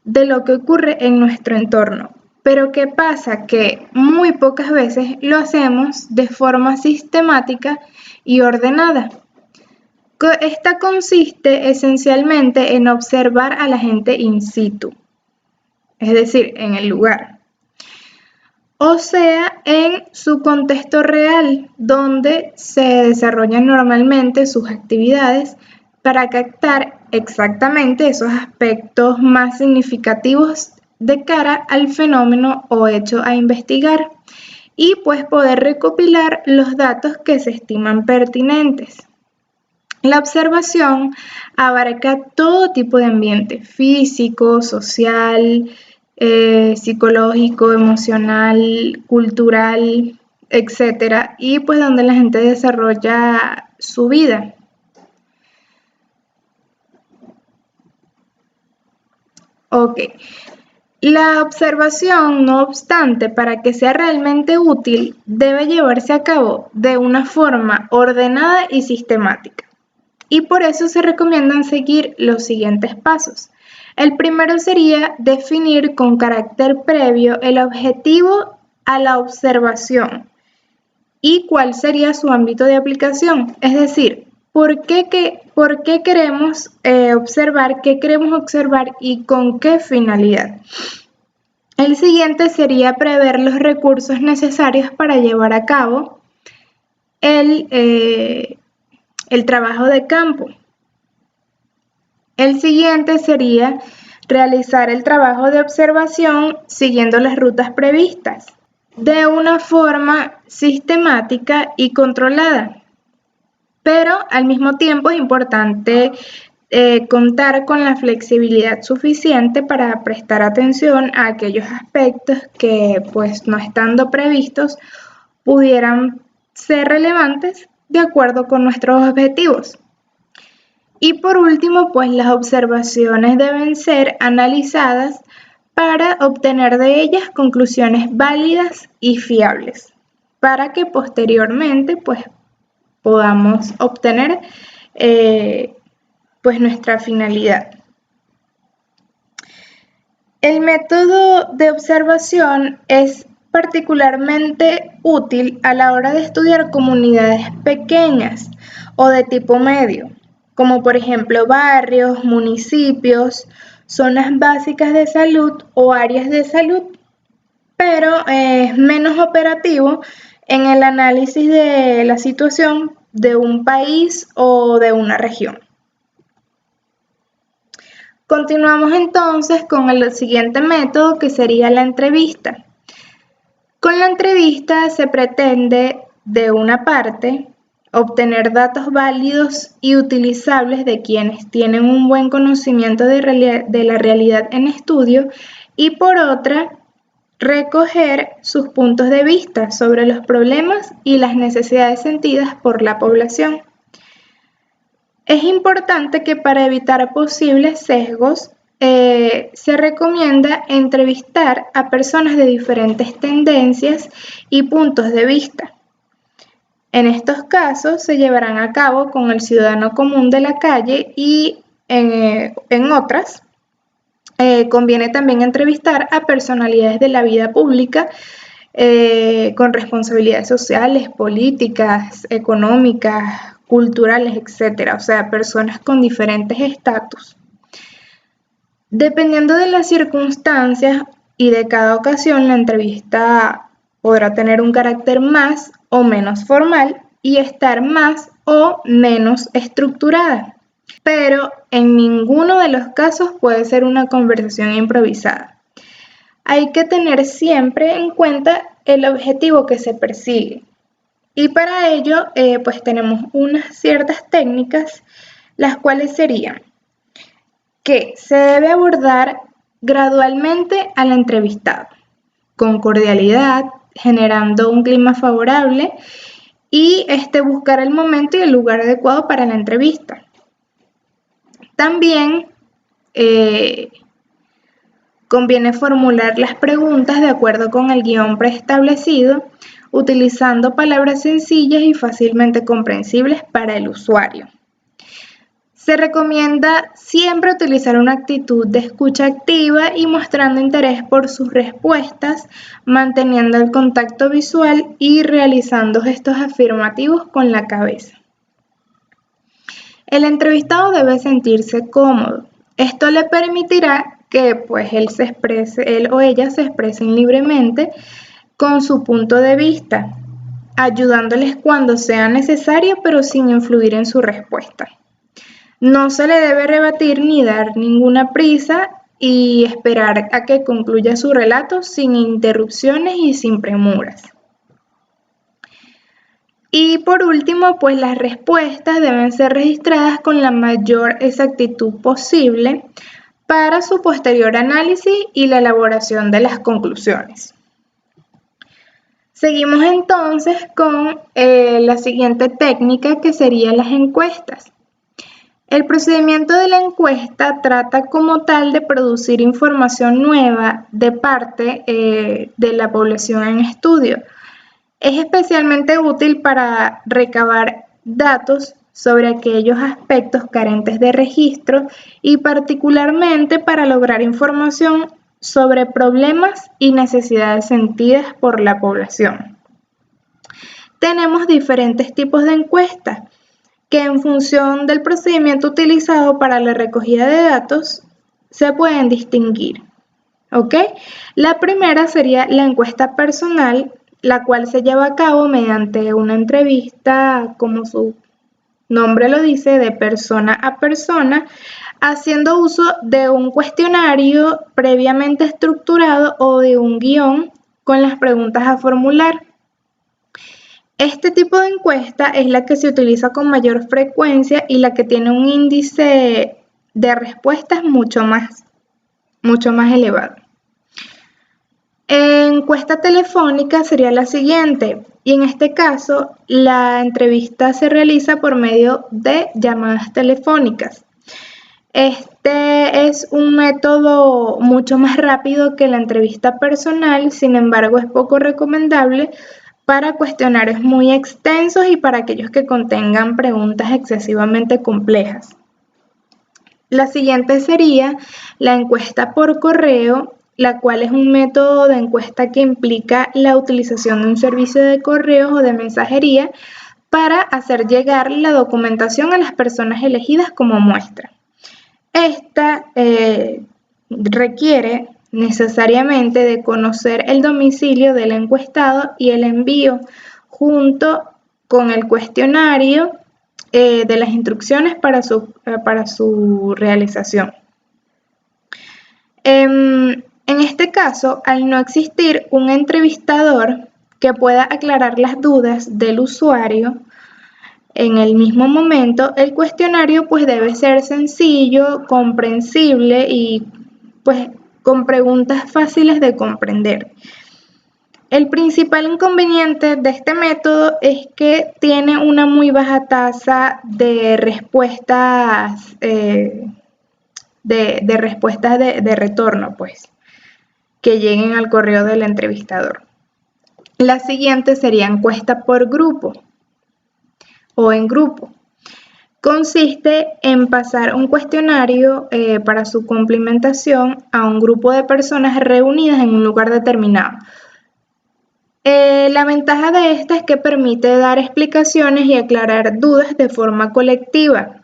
de lo que ocurre en nuestro entorno. Pero ¿qué pasa? Que muy pocas veces lo hacemos de forma sistemática y ordenada. Esta consiste esencialmente en observar a la gente in situ, es decir, en el lugar, o sea, en su contexto real, donde se desarrollan normalmente sus actividades para captar exactamente esos aspectos más significativos de cara al fenómeno o hecho a investigar y pues poder recopilar los datos que se estiman pertinentes. La observación abarca todo tipo de ambiente físico, social, psicológico, emocional, cultural, etc. Y pues donde la gente desarrolla su vida. Ok. La observación, no obstante, para que sea realmente útil, debe llevarse a cabo de una forma ordenada y sistemática. Y por eso se recomiendan seguir los siguientes pasos. El primero sería definir con carácter previo el objetivo a la observación y cuál sería su ámbito de aplicación. Es decir, por qué queremos observar, qué queremos observar y con qué finalidad. El siguiente sería prever los recursos necesarios para llevar a cabo el trabajo de campo. El siguiente sería realizar el trabajo de observación siguiendo las rutas previstas de una forma sistemática y controlada. Pero al mismo tiempo es importante contar con la flexibilidad suficiente para prestar atención a aquellos aspectos que, pues no estando previstos, pudieran ser relevantes de acuerdo con nuestros objetivos. Y por último, pues las observaciones deben ser analizadas para obtener de ellas conclusiones válidas y fiables, para que posteriormente pues podamos obtener pues nuestra finalidad. El método de observación es particularmente útil a la hora de estudiar comunidades pequeñas o de tipo medio, como por ejemplo barrios, municipios, zonas básicas de salud o áreas de salud, pero es menos operativo en el análisis de la situación de un país o de una región. Continuamos entonces con el siguiente método, que sería la entrevista. Con la entrevista se pretende, de una parte, obtener datos válidos y utilizables de quienes tienen un buen conocimiento de la realidad en estudio, y por otra, recoger sus puntos de vista sobre los problemas y las necesidades sentidas por la población. Es importante que para evitar posibles sesgos se recomienda entrevistar a personas de diferentes tendencias y puntos de vista. En estos casos se llevarán a cabo con el ciudadano común de la calle, y en otras conviene también entrevistar a personalidades de la vida pública con responsabilidades sociales, políticas, económicas, culturales, etc. O sea, personas con diferentes estatus. Dependiendo de las circunstancias y de cada ocasión, la entrevista podrá tener un carácter más o menos formal y estar más o menos estructurada, pero en ninguno de los casos puede ser una conversación improvisada. Hay que tener siempre en cuenta el objetivo que se persigue. Y para ello, pues tenemos unas ciertas técnicas, las cuales serían que se debe abordar gradualmente al entrevistado, con cordialidad, generando un clima favorable, y buscar el momento y el lugar adecuado para la entrevista. También conviene formular las preguntas de acuerdo con el guión preestablecido, utilizando palabras sencillas y fácilmente comprensibles para el usuario. Se recomienda siempre utilizar una actitud de escucha activa y mostrando interés por sus respuestas, manteniendo el contacto visual y realizando gestos afirmativos con la cabeza. El entrevistado debe sentirse cómodo. Esto le permitirá que pues él o ella se expresen libremente con su punto de vista, ayudándoles cuando sea necesario, pero sin influir en su respuesta. No se le debe rebatir ni dar ninguna prisa, y esperar a que concluya su relato sin interrupciones y sin premuras. Y por último, pues las respuestas deben ser registradas con la mayor exactitud posible para su posterior análisis y la elaboración de las conclusiones. Seguimos entonces con la siguiente técnica, que serían las encuestas. El procedimiento de la encuesta trata como tal de producir información nueva de parte de la población en estudio. Es especialmente útil para recabar datos sobre aquellos aspectos carentes de registro, y particularmente para lograr información sobre problemas y necesidades sentidas por la población. Tenemos diferentes tipos de encuestas, que en función del procedimiento utilizado para la recogida de datos se pueden distinguir. ¿Ok? La primera sería la encuesta personal, la cual se lleva a cabo mediante una entrevista, como su nombre lo dice, de persona a persona, haciendo uso de un cuestionario previamente estructurado o de un guión con las preguntas a formular. Este tipo de encuesta es la que se utiliza con mayor frecuencia y la que tiene un índice de respuestas mucho más elevado. Encuesta telefónica sería la siguiente, y en este caso la entrevista se realiza por medio de llamadas telefónicas. Este es un método mucho más rápido que la entrevista personal, sin embargo es poco recomendable para cuestionarios muy extensos y para aquellos que contengan preguntas excesivamente complejas. La siguiente sería la encuesta por correo, la cual es un método de encuesta que implica la utilización de un servicio de correos o de mensajería para hacer llegar la documentación a las personas elegidas como muestra. Esta requiere necesariamente de conocer el domicilio del encuestado y el envío junto con el cuestionario de las instrucciones para su realización. En este caso, al no existir un entrevistador que pueda aclarar las dudas del usuario en el mismo momento, el cuestionario pues debe ser sencillo, comprensible y pues con preguntas fáciles de comprender. El principal inconveniente de este método es que tiene una muy baja tasa de respuestas de retorno, pues, que lleguen al correo del entrevistador. La siguiente sería encuesta por grupo o en grupo. Consiste en pasar un cuestionario para su cumplimentación a un grupo de personas reunidas en un lugar determinado. La ventaja de esta es que permite dar explicaciones y aclarar dudas de forma colectiva.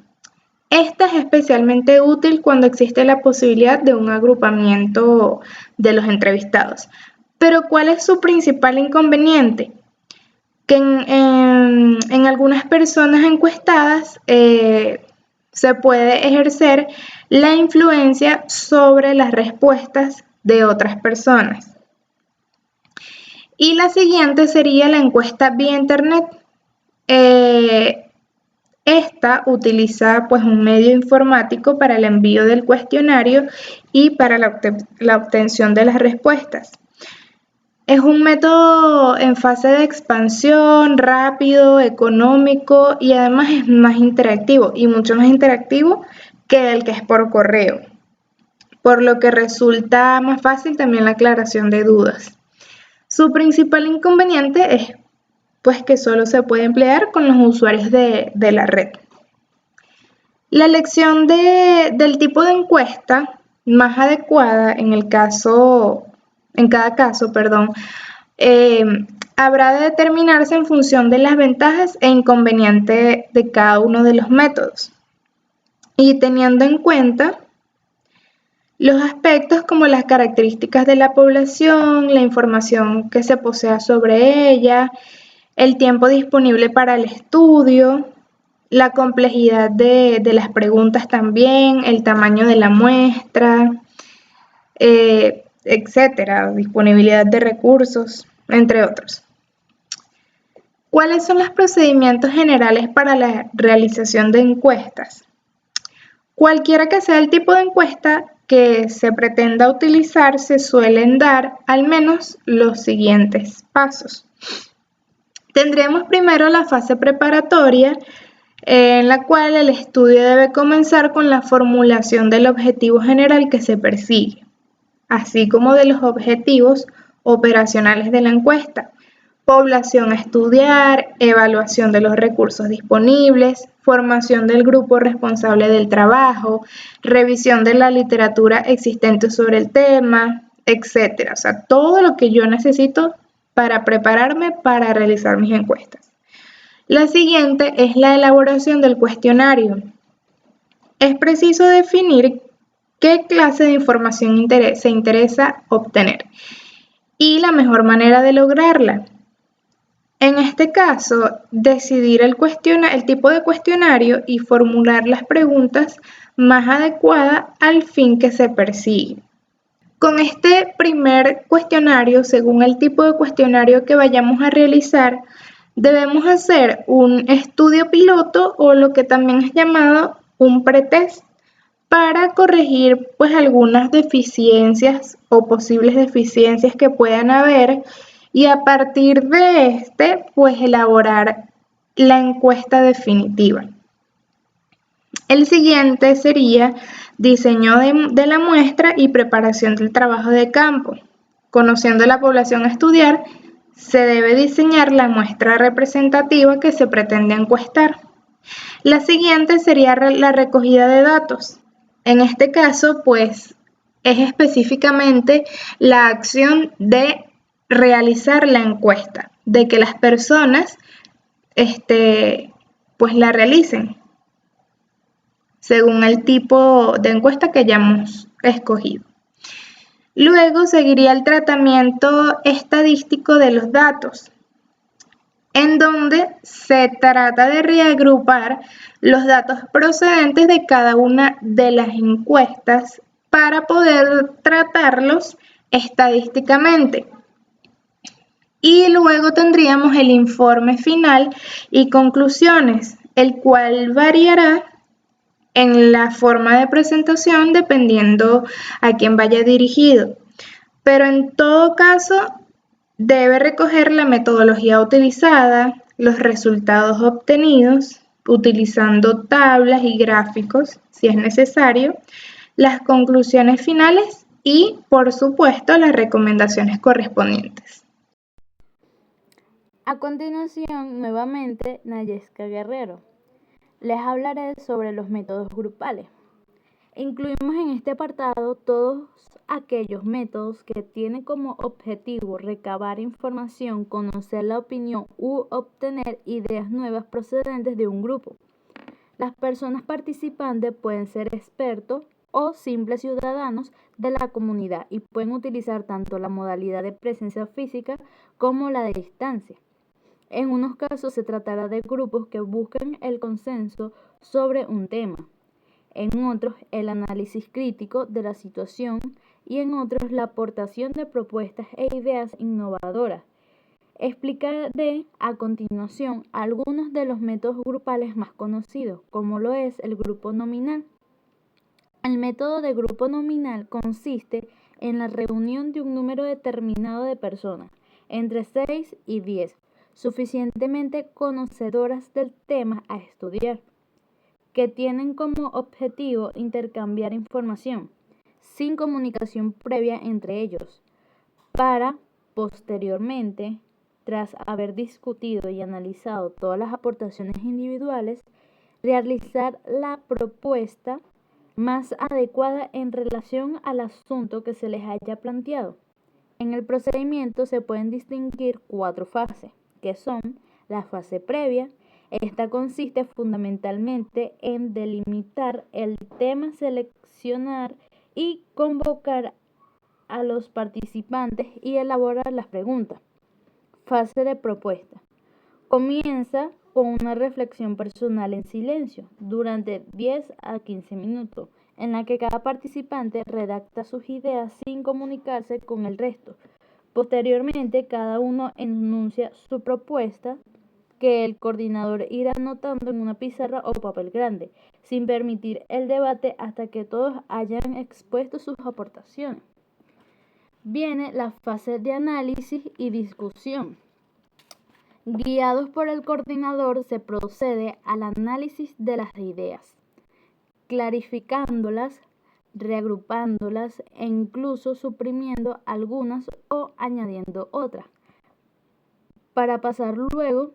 Esta es especialmente útil cuando existe la posibilidad de un agrupamiento de los entrevistados. Pero ¿cuál es su principal inconveniente? Que en algunas personas encuestadas se puede ejercer la influencia sobre las respuestas de otras personas. Y la siguiente sería la encuesta vía internet. Esta utiliza pues un medio informático para el envío del cuestionario y para la obtención de las respuestas. Es un método en fase de expansión, rápido, económico y además es más interactivo y mucho más interactivo que el que es por correo, por lo que resulta más fácil también la aclaración de dudas. Su principal inconveniente es pues que solo se puede emplear con los usuarios de la red. La elección del tipo de encuesta más adecuada en cada caso, habrá de determinarse en función de las ventajas e inconvenientes de cada uno de los métodos y teniendo en cuenta los aspectos como las características de la población, la información que se posea sobre ella, el tiempo disponible para el estudio, la complejidad de las preguntas también, el tamaño de la muestra, etcétera, disponibilidad de recursos, entre otros. ¿Cuáles son los procedimientos generales para la realización de encuestas? Cualquiera que sea el tipo de encuesta que se pretenda utilizar, se suelen dar al menos los siguientes pasos. Tendremos primero la fase preparatoria, en la cual el estudio debe comenzar con la formulación del objetivo general que se persigue, así como de los objetivos operacionales de la encuesta, población a estudiar, evaluación de los recursos disponibles, formación del grupo responsable del trabajo, revisión de la literatura existente sobre el tema, etc. O sea, todo lo que yo necesito para prepararme para realizar mis encuestas. La siguiente es la elaboración del cuestionario. Es preciso definir qué clase de información se interesa obtener y la mejor manera de lograrla. En este caso, decidir el tipo de cuestionario y formular las preguntas más adecuadas al fin que se persigue. Con este primer cuestionario, según el tipo de cuestionario que vayamos a realizar, debemos hacer un estudio piloto o lo que también es llamado un pretest para corregir pues algunas deficiencias o posibles deficiencias que puedan haber y a partir de este pues elaborar la encuesta definitiva. El siguiente sería diseño de la muestra y preparación del trabajo de campo. Conociendo la población a estudiar, se debe diseñar la muestra representativa que se pretende encuestar. La siguiente sería la recogida de datos. En este caso, pues, es específicamente la acción de realizar la encuesta, de que las personas, pues, la realicen según el tipo de encuesta que hayamos escogido. Luego seguiría el tratamiento estadístico de los datos, en donde se trata de reagrupar los datos procedentes de cada una de las encuestas para poder tratarlos estadísticamente. Y luego tendríamos el informe final y conclusiones, el cual variará en la forma de presentación dependiendo a quién vaya dirigido. Pero en todo caso, debe recoger la metodología utilizada, los resultados obtenidos, utilizando tablas y gráficos, si es necesario, las conclusiones finales y, por supuesto, las recomendaciones correspondientes. A continuación, nuevamente, Nayesca Guerrero. Les hablaré sobre los métodos grupales. Incluimos en este apartado todos aquellos métodos que tienen como objetivo recabar información, conocer la opinión u obtener ideas nuevas procedentes de un grupo. Las personas participantes pueden ser expertos o simples ciudadanos de la comunidad y pueden utilizar tanto la modalidad de presencia física como la de distancia. En unos casos se tratará de grupos que buscan el consenso sobre un tema, en otros el análisis crítico de la situación y en otros la aportación de propuestas e ideas innovadoras. Explicaré a continuación algunos de los métodos grupales más conocidos, como lo es el grupo nominal. El método de grupo nominal consiste en la reunión de un número determinado de personas, entre 6 y 10, suficientemente conocedoras del tema a estudiar, que tienen como objetivo intercambiar información, sin comunicación previa entre ellos, para, posteriormente, tras haber discutido y analizado todas las aportaciones individuales, realizar la propuesta más adecuada en relación al asunto que se les haya planteado. En el procedimiento se pueden distinguir 4 fases, que son la fase previa. Esta consiste fundamentalmente en delimitar el tema, seleccionar y convocar a los participantes y elaborar las preguntas. Fase de propuesta. Comienza con una reflexión personal en silencio durante 10 a 15 minutos, en la que cada participante redacta sus ideas sin comunicarse con el resto. Posteriormente, cada uno enuncia su propuesta, que el coordinador irá anotando en una pizarra o papel grande, sin permitir el debate hasta que todos hayan expuesto sus aportaciones. Viene la fase de análisis y discusión. Guiados por el coordinador, se procede al análisis de las ideas, clarificándolas, reagrupándolas e incluso suprimiendo algunas o añadiendo otras, para pasar luego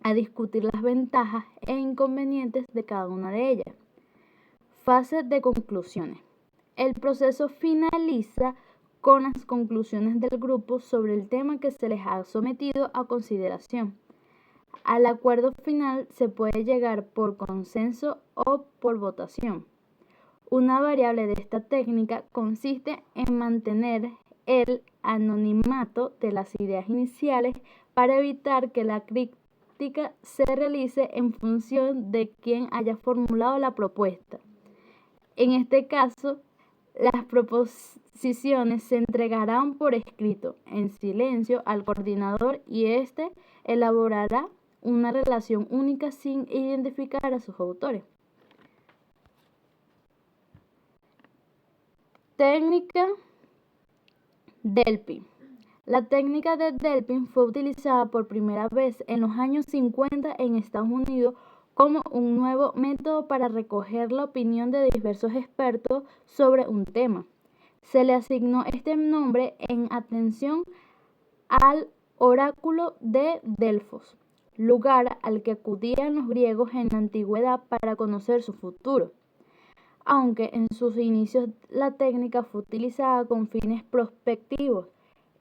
a discutir las ventajas e inconvenientes de cada una de ellas. Fase de conclusiones. El proceso finaliza con las conclusiones del grupo sobre el tema que se les ha sometido a consideración. Al acuerdo final se puede llegar por consenso o por votación. Una variable de esta técnica consiste en mantener el anonimato de las ideas iniciales para evitar que la crítica se realice en función de quien haya formulado la propuesta. En este caso, las proposiciones se entregarán por escrito, en silencio, al coordinador y éste elaborará una relación única sin identificar a sus autores. Técnica Delphi. La técnica de Delphi fue utilizada por primera vez en los años 50 en Estados Unidos como un nuevo método para recoger la opinión de diversos expertos sobre un tema. Se le asignó este nombre en atención al oráculo de Delfos, lugar al que acudían los griegos en la antigüedad para conocer su futuro. Aunque en sus inicios la técnica fue utilizada con fines prospectivos,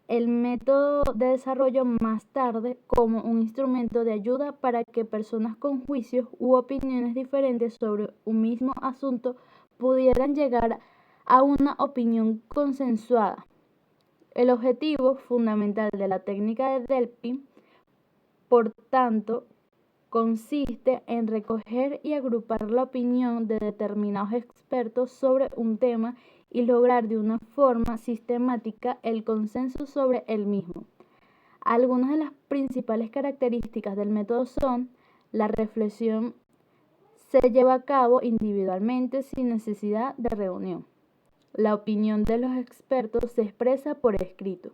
el método de desarrollo más tarde como un instrumento de ayuda para que personas con juicios u opiniones diferentes sobre un mismo asunto pudieran llegar a una opinión consensuada. El objetivo fundamental de la técnica de Delphi, por tanto, consiste en recoger y agrupar la opinión de determinados expertos sobre un tema y lograr de una forma sistemática el consenso sobre el mismo. Algunas de las principales características del método son: la reflexión se lleva a cabo individualmente sin necesidad de reunión. La opinión de los expertos se expresa por escrito.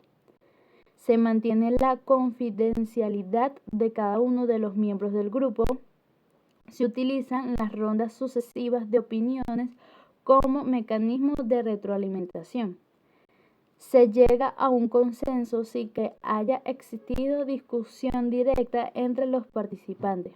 Se mantiene la confidencialidad de cada uno de los miembros del grupo. Se utilizan las rondas sucesivas de opiniones como mecanismo de retroalimentación. Se llega a un consenso sin que haya existido discusión directa entre los participantes.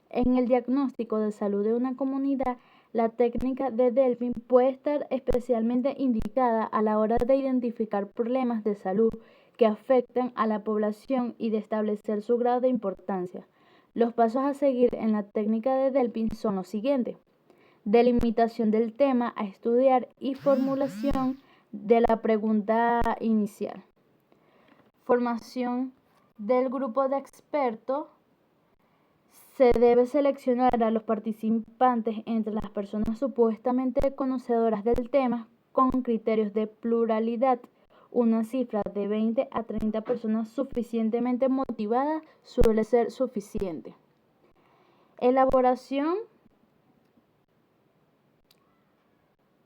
En el diagnóstico de salud de una comunidad, la técnica de Delphi puede estar especialmente indicada a la hora de identificar problemas de salud que afectan a la población y de establecer su grado de importancia. Los pasos a seguir en la técnica de Delphi son los siguientes: delimitación del tema a estudiar y formulación de la pregunta inicial. Formación del grupo de expertos. Se debe seleccionar a los participantes entre las personas supuestamente conocedoras del tema con criterios de pluralidad. Una cifra de 20 a 30 personas suficientemente motivadas suele ser suficiente. Elaboración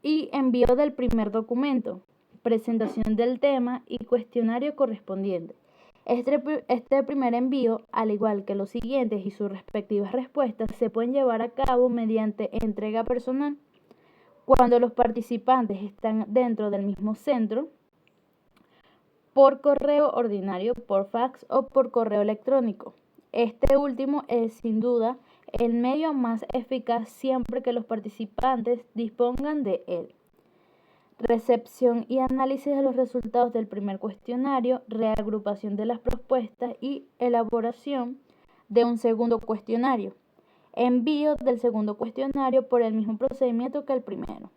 y envío del primer documento, presentación del tema y cuestionario correspondiente. Este primer envío, al igual que los siguientes y sus respectivas respuestas, se pueden llevar a cabo mediante entrega personal cuando los participantes están dentro del mismo centro, por correo ordinario, por fax o por correo electrónico. Este último es sin duda el medio más eficaz siempre que los participantes dispongan de él. Recepción y análisis de los resultados del primer cuestionario, reagrupación de las propuestas y elaboración de un segundo cuestionario. Envío del segundo cuestionario por el mismo procedimiento que el primero.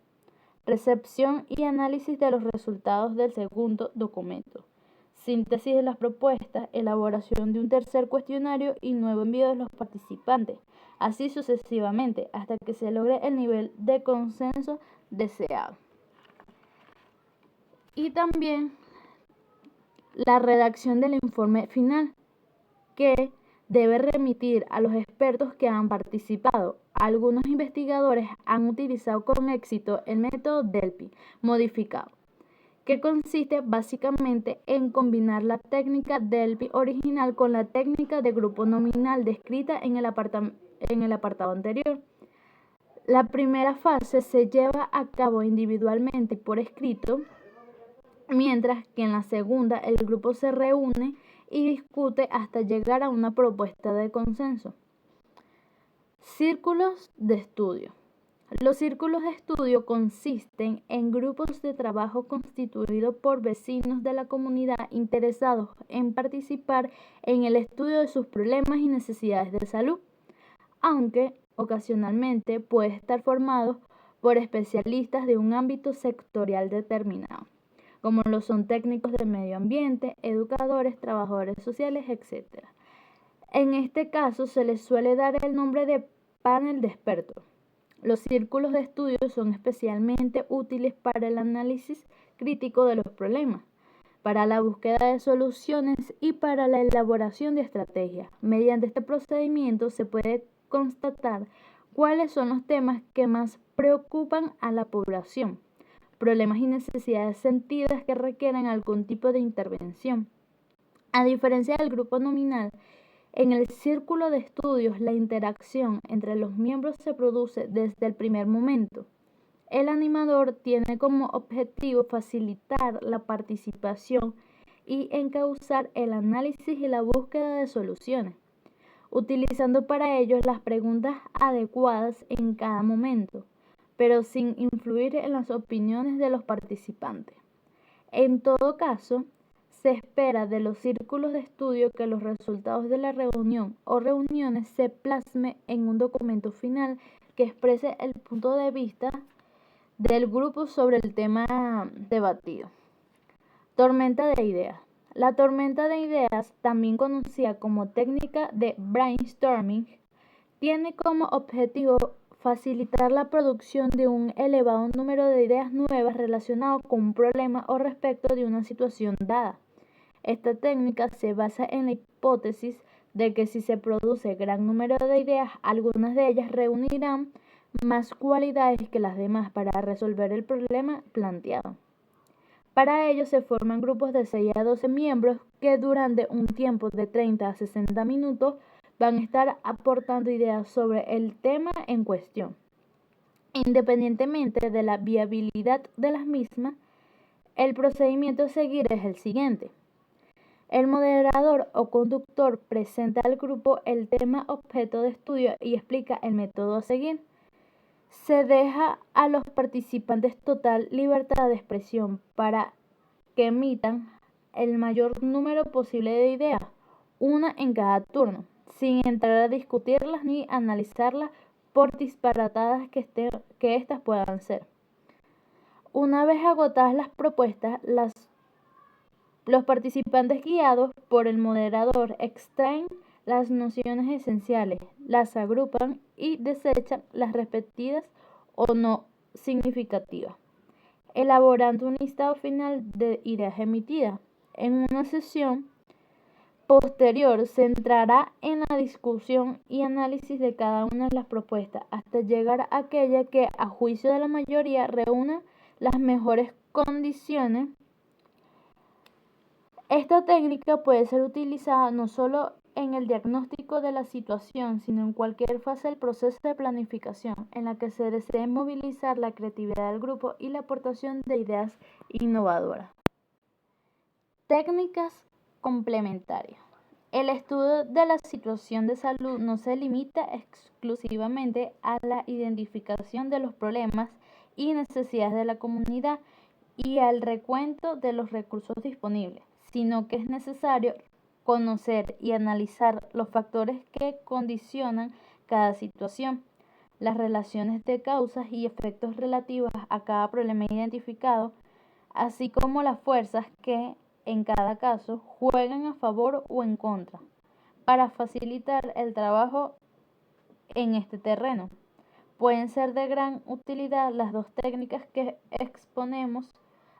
Recepción y análisis de los resultados del segundo documento. Síntesis de las propuestas, elaboración de un tercer cuestionario y nuevo envío de los participantes, así sucesivamente, hasta que se logre el nivel de consenso deseado. Y también la redacción del informe final, que debe remitir a los expertos que han participado. Algunos investigadores han utilizado con éxito el método Delphi modificado, que consiste básicamente en combinar la técnica Delphi original con la técnica de grupo nominal descrita en el apartado anterior. La primera fase se lleva a cabo individualmente por escrito, mientras que en la segunda el grupo se reúne y discute hasta llegar a una propuesta de consenso. Círculos de estudio. Los círculos de estudio consisten en grupos de trabajo constituidos por vecinos de la comunidad interesados en participar en el estudio de sus problemas y necesidades de salud, aunque ocasionalmente puede estar formado por especialistas de un ámbito sectorial determinado, como lo son técnicos de medio ambiente, educadores, trabajadores sociales, etc. En este caso se les suele dar el nombre de panel de expertos. Los círculos de estudio son especialmente útiles para el análisis crítico de los problemas, para la búsqueda de soluciones y para la elaboración de estrategias. Mediante este procedimiento se puede constatar cuáles son los temas que más preocupan a la población, problemas y necesidades sentidas que requieren algún tipo de intervención. A diferencia del grupo nominal, en el círculo de estudios la interacción entre los miembros se produce desde el primer momento. El animador tiene como objetivo facilitar la participación y encauzar el análisis y la búsqueda de soluciones, utilizando para ello las preguntas adecuadas en cada momento, pero sin influir en las opiniones de los participantes. En todo caso, se espera de los círculos de estudio que los resultados de la reunión o reuniones se plasmen en un documento final que exprese el punto de vista del grupo sobre el tema debatido. Tormenta de ideas. La tormenta de ideas, también conocida como técnica de brainstorming, tiene como objetivo facilitar la producción de un elevado número de ideas nuevas relacionadas con un problema o respecto de una situación dada. Esta técnica se basa en la hipótesis de que si se produce gran número de ideas, algunas de ellas reunirán más cualidades que las demás para resolver el problema planteado. Para ello se forman grupos de 6 a 12 miembros que durante un tiempo de 30 a 60 minutos van a estar aportando ideas sobre el tema en cuestión. Independientemente de la viabilidad de las mismas, el procedimiento a seguir es el siguiente. El moderador o conductor presenta al grupo el tema objeto de estudio y explica el método a seguir. Se deja a los participantes total libertad de expresión para que emitan el mayor número posible de ideas, una en cada turno, sin entrar a discutirlas ni analizarlas por disparatadas que éstas puedan ser. Una vez agotadas las propuestas, los participantes guiados por el moderador extraen las nociones esenciales, las agrupan y desechan las repetidas o no significativas, elaborando un listado final de ideas emitidas. En una sesión posterior se entrará en la discusión y análisis de cada una de las propuestas hasta llegar a aquella que, a juicio de la mayoría, reúna las mejores condiciones. Esta técnica puede ser utilizada no solo en el diagnóstico de la situación, sino en cualquier fase del proceso de planificación en la que se desee movilizar la creatividad del grupo y la aportación de ideas innovadoras. Técnicas complementarias. El estudio de la situación de salud no se limita exclusivamente a la identificación de los problemas y necesidades de la comunidad y al recuento de los recursos disponibles, sino que es necesario conocer y analizar los factores que condicionan cada situación, las relaciones de causas y efectos relativas a cada problema identificado, así como las fuerzas que, en cada caso, juegan a favor o en contra, para facilitar el trabajo en este terreno. Pueden ser de gran utilidad las dos técnicas que exponemos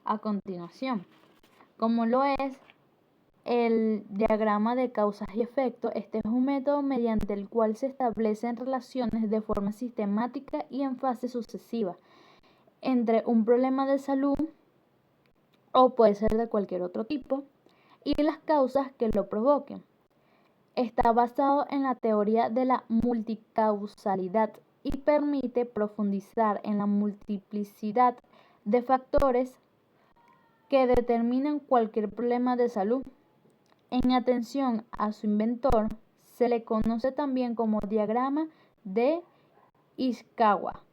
a continuación, como lo es el diagrama de causas y efectos. Este es un método mediante el cual se establecen relaciones de forma sistemática y en fase sucesiva entre un problema de salud, o puede ser de cualquier otro tipo, y las causas que lo provoquen. Está basado en la teoría de la multicausalidad y permite profundizar en la multiplicidad de factores que determinan cualquier problema de salud. En atención a su inventor, se le conoce también como diagrama de Ishikawa,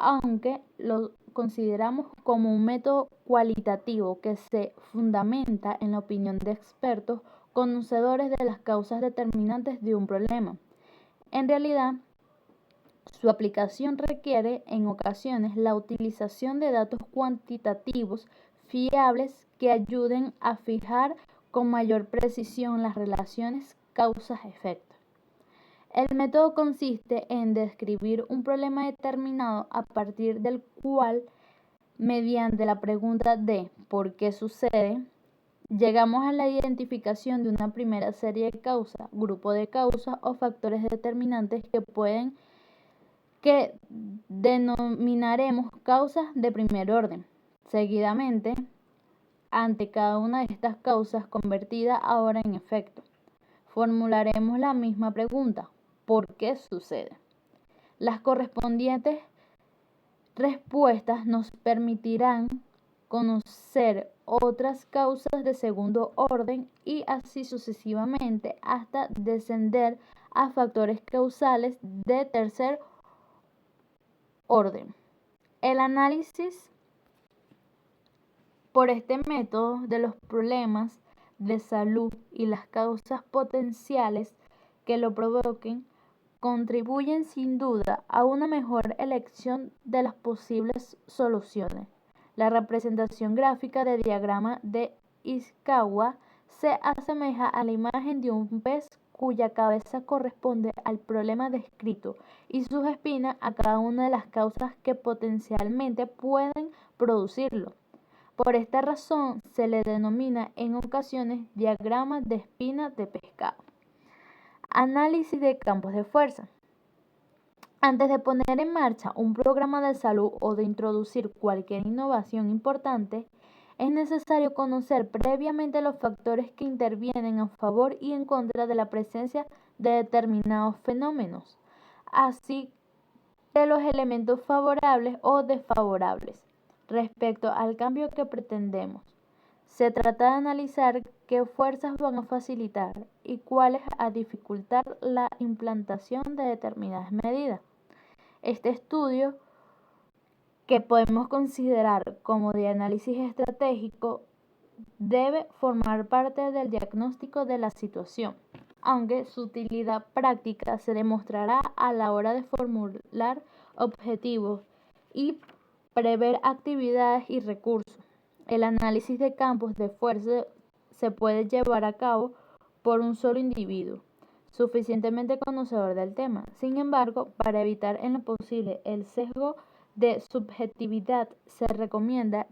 aunque lo consideramos como un método cualitativo que se fundamenta en la opinión de expertos conocedores de las causas determinantes de un problema. En realidad, su aplicación requiere en ocasiones la utilización de datos cuantitativos fiables que ayuden a fijar con mayor precisión las relaciones causa-efecto. El método consiste en describir un problema determinado a partir del cual, mediante la pregunta de ¿por qué sucede?, llegamos a la identificación de una primera serie de causas, grupo de causas o factores determinantes que denominaremos causas de primer orden. Seguidamente, ante cada una de estas causas convertida ahora en efecto, formularemos la misma pregunta: ¿por qué sucede? Las correspondientes respuestas nos permitirán conocer otras causas de segundo orden y así sucesivamente hasta descender a factores causales de tercer orden. El análisis por este método de los problemas de salud y las causas potenciales que lo provoquen contribuyen sin duda a una mejor elección de las posibles soluciones. La representación gráfica de diagrama de Ishikawa se asemeja a la imagen de un pez cuya cabeza corresponde al problema descrito y sus espinas a cada una de las causas que potencialmente pueden producirlo. Por esta razón se le denomina en ocasiones diagrama de espinas de pescado. Análisis de campos de fuerza. Antes de poner en marcha un programa de salud o de introducir cualquier innovación importante, es necesario conocer previamente los factores que intervienen a favor y en contra de la presencia de determinados fenómenos, así que los elementos favorables o desfavorables respecto al cambio que pretendemos. Se trata de analizar qué fuerzas van a facilitar y cuáles a dificultar la implantación de determinadas medidas. Este estudio, que podemos considerar como de análisis estratégico, debe formar parte del diagnóstico de la situación, aunque su utilidad práctica se demostrará a la hora de formular objetivos y prever actividades y recursos. El análisis de campos de fuerza se puede llevar a cabo por un solo individuo, suficientemente conocedor del tema. Sin embargo, para evitar en lo posible el sesgo de subjetividad, se recomienda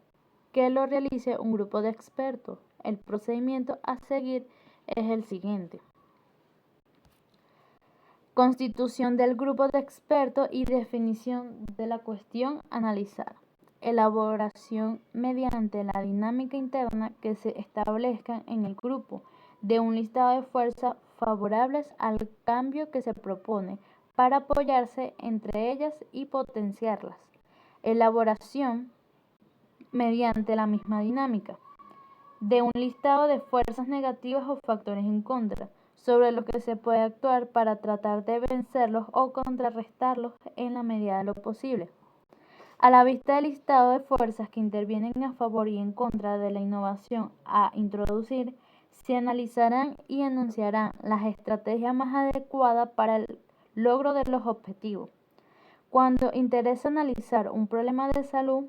que lo realice un grupo de expertos. El procedimiento a seguir es el siguiente: constitución del grupo de expertos y definición de la cuestión analizada. Elaboración mediante la dinámica interna que se establezca en el grupo de un listado de fuerzas favorables al cambio que se propone para apoyarse entre ellas y potenciarlas. Elaboración mediante la misma dinámica de un listado de fuerzas negativas o factores en contra, sobre los que se puede actuar para tratar de vencerlos o contrarrestarlos en la medida de lo posible. A la vista del listado de fuerzas que intervienen a favor y en contra de la innovación a introducir, se analizarán y enunciarán las estrategias más adecuadas para el logro de los objetivos. Cuando interesa analizar un problema de salud,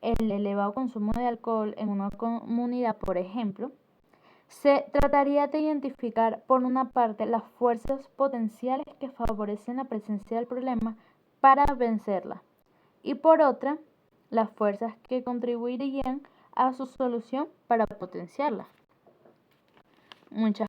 el elevado consumo de alcohol en una comunidad, por ejemplo, se trataría de identificar, por una parte, las fuerzas potenciales que favorecen la presencia del problema para vencerla, y por otra, las fuerzas que contribuirían a su solución para potenciarla. Muchas